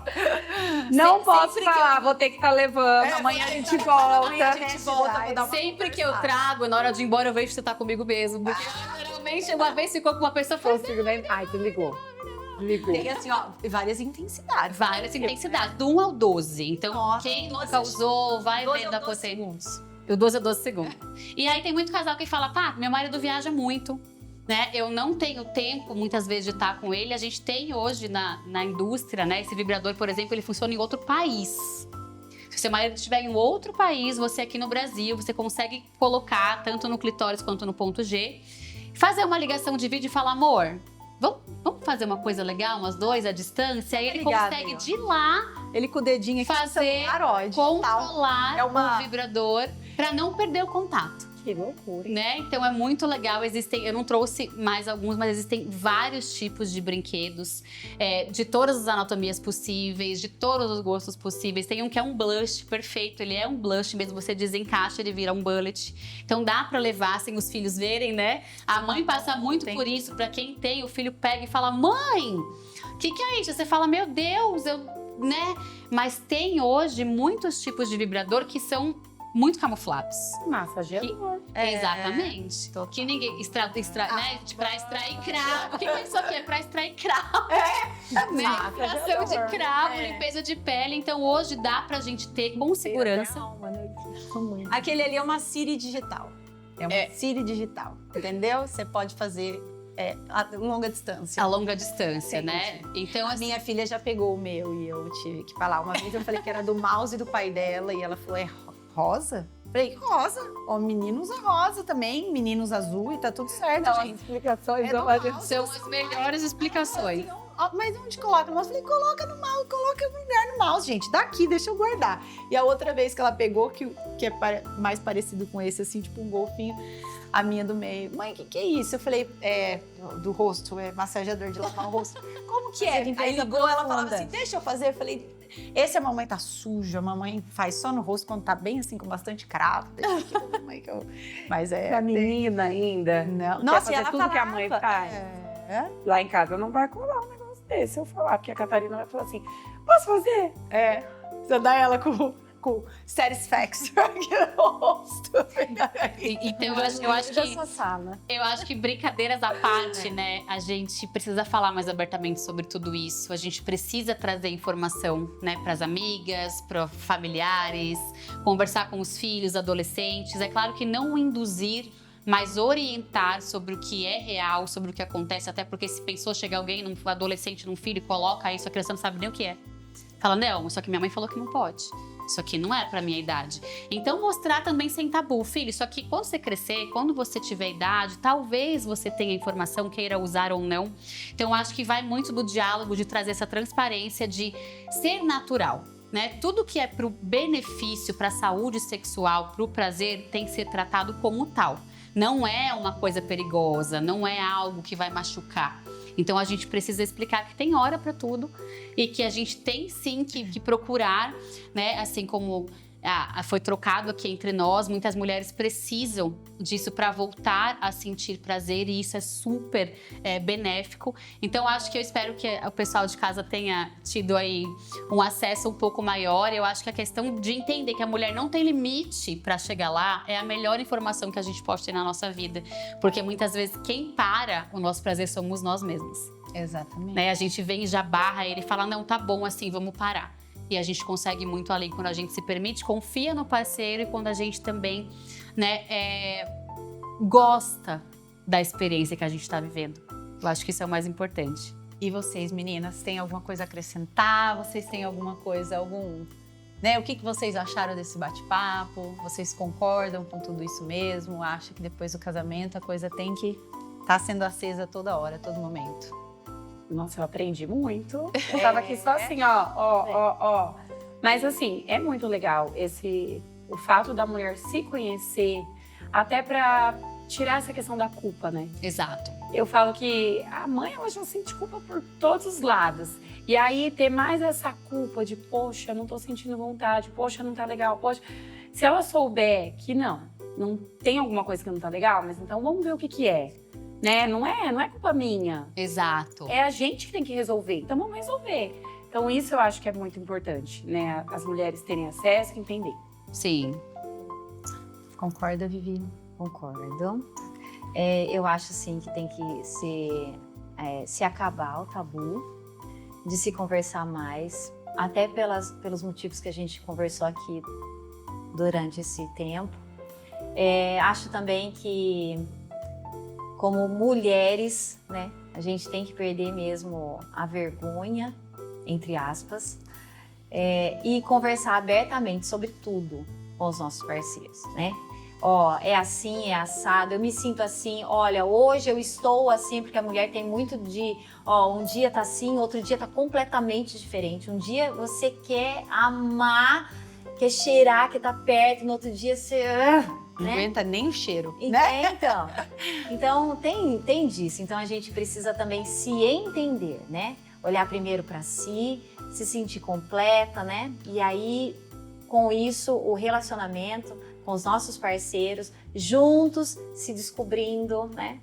Não posso sempre que falar, vou ter que estar levando. Amanhã a gente volta. Amanhã a gente volta, vou dar uma Sempre que eu trago, na hora de ir embora, eu vejo que você tá comigo mesmo. Porque geralmente uma vez ficou com uma pessoa e falou Consigo nem... Ai, tu ligou. Ligou. Tem assim, ó, várias intensidades. várias intensidades, do 1 ao 12. Então, Nossa, quem nunca usou, vai 12 vendo a a 12 potência. segundos. O 12 a 12 segundos. E aí tem muito casal que fala, tá, meu marido viaja muito, né? Eu não tenho tempo, muitas vezes, de estar com ele. A gente tem hoje na indústria, né? Esse vibrador, por exemplo, ele funciona em outro país. Se seu marido estiver em outro país, você aqui no Brasil, você consegue colocar tanto no clitóris quanto no ponto G, fazer uma ligação de vídeo e falar, amor, vamos fazer uma coisa legal, nós dois, à distância? Aí ele Obrigada, consegue ó. de lá Ele com o dedinho aqui fazer, no celular, ó, digital. controlar É uma- o vibrador para não perder o contato. Que loucura. Né? Então é muito legal. Eu não trouxe mais alguns, mas existem vários tipos de brinquedos, de todas as anatomias possíveis, de todos os gostos possíveis. Tem um que é um blush perfeito, ele é um blush mesmo, você desencaixa, ele vira um bullet. Então dá pra levar sem os filhos verem, né? A mãe passa muito por isso, pra quem tem, o filho pega e fala: mãe, o que é isso? Você fala: meu Deus, né? Mas tem hoje muitos tipos de vibrador que são muito camuflados. Massageador. Exatamente. Que ninguém né? Pra extrair cravo. Quem pensou que é pra extrair cravo? Né? Inflação de cravo, limpeza de pele. Então hoje dá pra gente ter com segurança. Aquele ali é uma Siri digital. É uma Siri digital, entendeu? Você pode fazer a longa distância. A longa distância, Entendi. né? Então, A assim, minha filha já pegou o meu e eu tive que falar. Uma vez eu falei que era do mouse do pai dela e ela falou, é rosa? Falei, rosa. O menino usa rosa também, menino usa azul e tá tudo certo, Então, as gente. explicações É do não mouse. são as melhores explicações. Mas onde coloca no mouse? Falei, coloca no mouse, coloca no lugar no mouse, gente. Daqui, deixa eu guardar. E a outra vez que ela pegou, que é mais parecido com esse, assim, tipo um golfinho, a minha do meio. Mãe, o que é isso? Eu falei, do rosto, é massageador de lavar o rosto. Como que é? Aí ligou, ela falava assim, deixa eu fazer. Eu falei, esse a mamãe tá suja, a mamãe faz só no rosto quando tá bem assim, com bastante cravo. Deixa aqui pra mamãe que eu... Mas Pra menina ainda. Não. Quer Nossa, fazer e ela tudo que a mãe falava. faz. É. Lá em casa não vai colar um negócio desse. Se eu falar, porque a Catarina vai falar assim, posso fazer? Você dá ela com satisfaction aqui no rosto. Então, eu acho que brincadeiras à parte, né? A gente precisa falar mais abertamente sobre tudo isso. A gente precisa trazer informação, né, para as amigas, para familiares, conversar com os filhos, adolescentes. É claro que não induzir, mas orientar sobre o que é real, sobre o que acontece. Até porque se pensou, chega alguém, um adolescente, num filho, e coloca isso, a criança não sabe nem o que é. Fala, não, só que minha mãe falou que não pode. Isso aqui não é pra minha idade. Então, mostrar também sem tabu. Filho, isso aqui, quando você crescer, quando você tiver idade, talvez você tenha informação, queira usar ou não. Então, eu acho que vai muito do diálogo, de trazer essa transparência, de ser natural. Né? Tudo que é pro benefício, pra saúde sexual, pro prazer, tem que ser tratado como tal. Não é uma coisa perigosa, não é algo que vai machucar. Então a gente precisa explicar que tem hora para tudo e que a gente tem sim que procurar, né? Assim como foi trocado aqui entre nós, muitas mulheres precisam disso para voltar a sentir prazer e isso é super benéfico. Então acho que eu espero que o pessoal de casa tenha tido aí um acesso um pouco maior. Eu acho que a questão de entender que a mulher não tem limite para chegar lá é a melhor informação que a gente pode ter na nossa vida, porque muitas vezes quem para o nosso prazer somos nós mesmos. Exatamente. Né? A gente vem e já barra ele e fala, não, tá bom assim, vamos parar. E a gente consegue muito além quando a gente se permite, confia no parceiro e quando a gente também, né, gosta da experiência que a gente está vivendo. Eu acho que isso é o mais importante. E vocês, meninas, têm alguma coisa a acrescentar? Vocês têm alguma coisa, né? O que vocês acharam desse bate-papo? Vocês concordam com tudo isso mesmo? Acham que depois do casamento a coisa tem que estar sendo acesa toda hora, todo momento? Nossa, eu aprendi muito. Eu tava aqui só assim, ó. Mas assim, é muito legal o fato da mulher se conhecer, até pra tirar essa questão da culpa, né? Exato. Eu falo que a mãe, ela já sente culpa por todos os lados. E aí, ter mais essa culpa de, poxa, não tô sentindo vontade, poxa, não tá legal, poxa. Se ela souber que não tem alguma coisa que não tá legal, mas então vamos ver o que é, né? Não é culpa minha. Exato. É a gente que tem que resolver, então vamos resolver. Então isso eu acho que é muito importante, né? As mulheres terem acesso e entender. Sim. Concorda, Vivi? Concordo. Eu acho, sim, que tem que se acabar o tabu, de se conversar mais, até pelos motivos que a gente conversou aqui durante esse tempo. Acho também que, como mulheres, né, a gente tem que perder mesmo a vergonha, entre aspas, e conversar abertamente sobre tudo com os nossos parceiros, né? É assim, é assado, eu me sinto assim, olha, hoje eu estou assim, porque a mulher tem muito de, um dia tá assim, outro dia tá completamente diferente. Um dia você quer amar, quer cheirar, quer tá perto, no outro dia você... Não né? aguenta nem o cheiro, né? Então tem disso. Então a gente precisa também se entender, né? Olhar primeiro para si, se sentir completa, né? E aí, com isso, o relacionamento com os nossos parceiros, juntos, se descobrindo, né?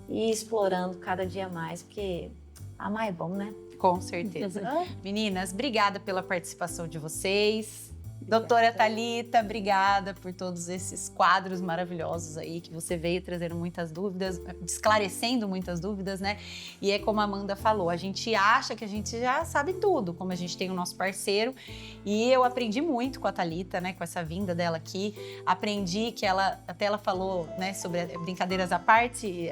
E explorando cada dia mais, porque amar é bom, né? Com certeza. Meninas, obrigada pela participação de vocês. Doutora Thalita, obrigada por todos esses quadros maravilhosos aí que você veio trazendo muitas dúvidas, esclarecendo muitas dúvidas, né? E é como a Amanda falou, a gente acha que a gente já sabe tudo, como a gente tem o nosso parceiro. E eu aprendi muito com a Thalita, né? Com essa vinda dela aqui. Aprendi que ela falou, né? Sobre brincadeiras à parte,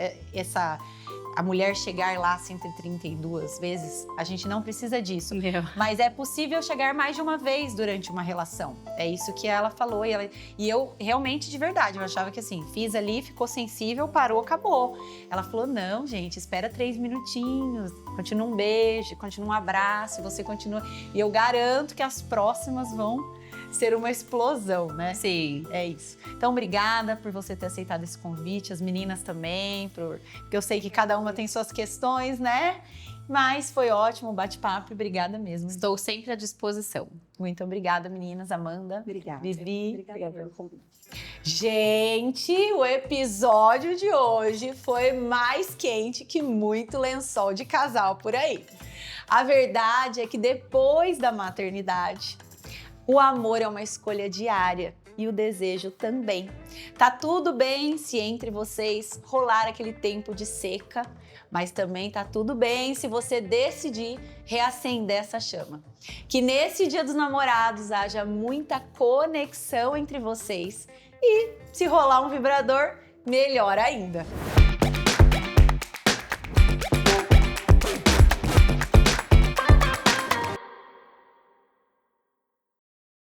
a mulher chegar lá 132 vezes, a gente não precisa disso. Mas é possível chegar mais de uma vez durante uma relação. É isso que ela falou. E eu realmente, de verdade, eu achava que assim, fiz ali, ficou sensível, parou, acabou. Ela falou, não, gente, espera 3 minutinhos, continua um beijo, continua um abraço, você continua... E eu garanto que as próximas vão ser uma explosão, né? Sim. É isso. Então, obrigada por você ter aceitado esse convite, as meninas também, porque eu sei que cada uma tem suas questões, né? Mas foi ótimo o bate-papo, obrigada mesmo. Estou sempre à disposição. Muito obrigada, meninas. Amanda, Obrigada. Vivi. Obrigada pelo convite. Gente, o episódio de hoje foi mais quente que muito lençol de casal por aí. A verdade é que depois da maternidade, o amor é uma escolha diária e o desejo também. Tá tudo bem se entre vocês rolar aquele tempo de seca, mas também tá tudo bem se você decidir reacender essa chama. Que nesse Dia dos Namorados haja muita conexão entre vocês e se rolar um vibrador, melhor ainda.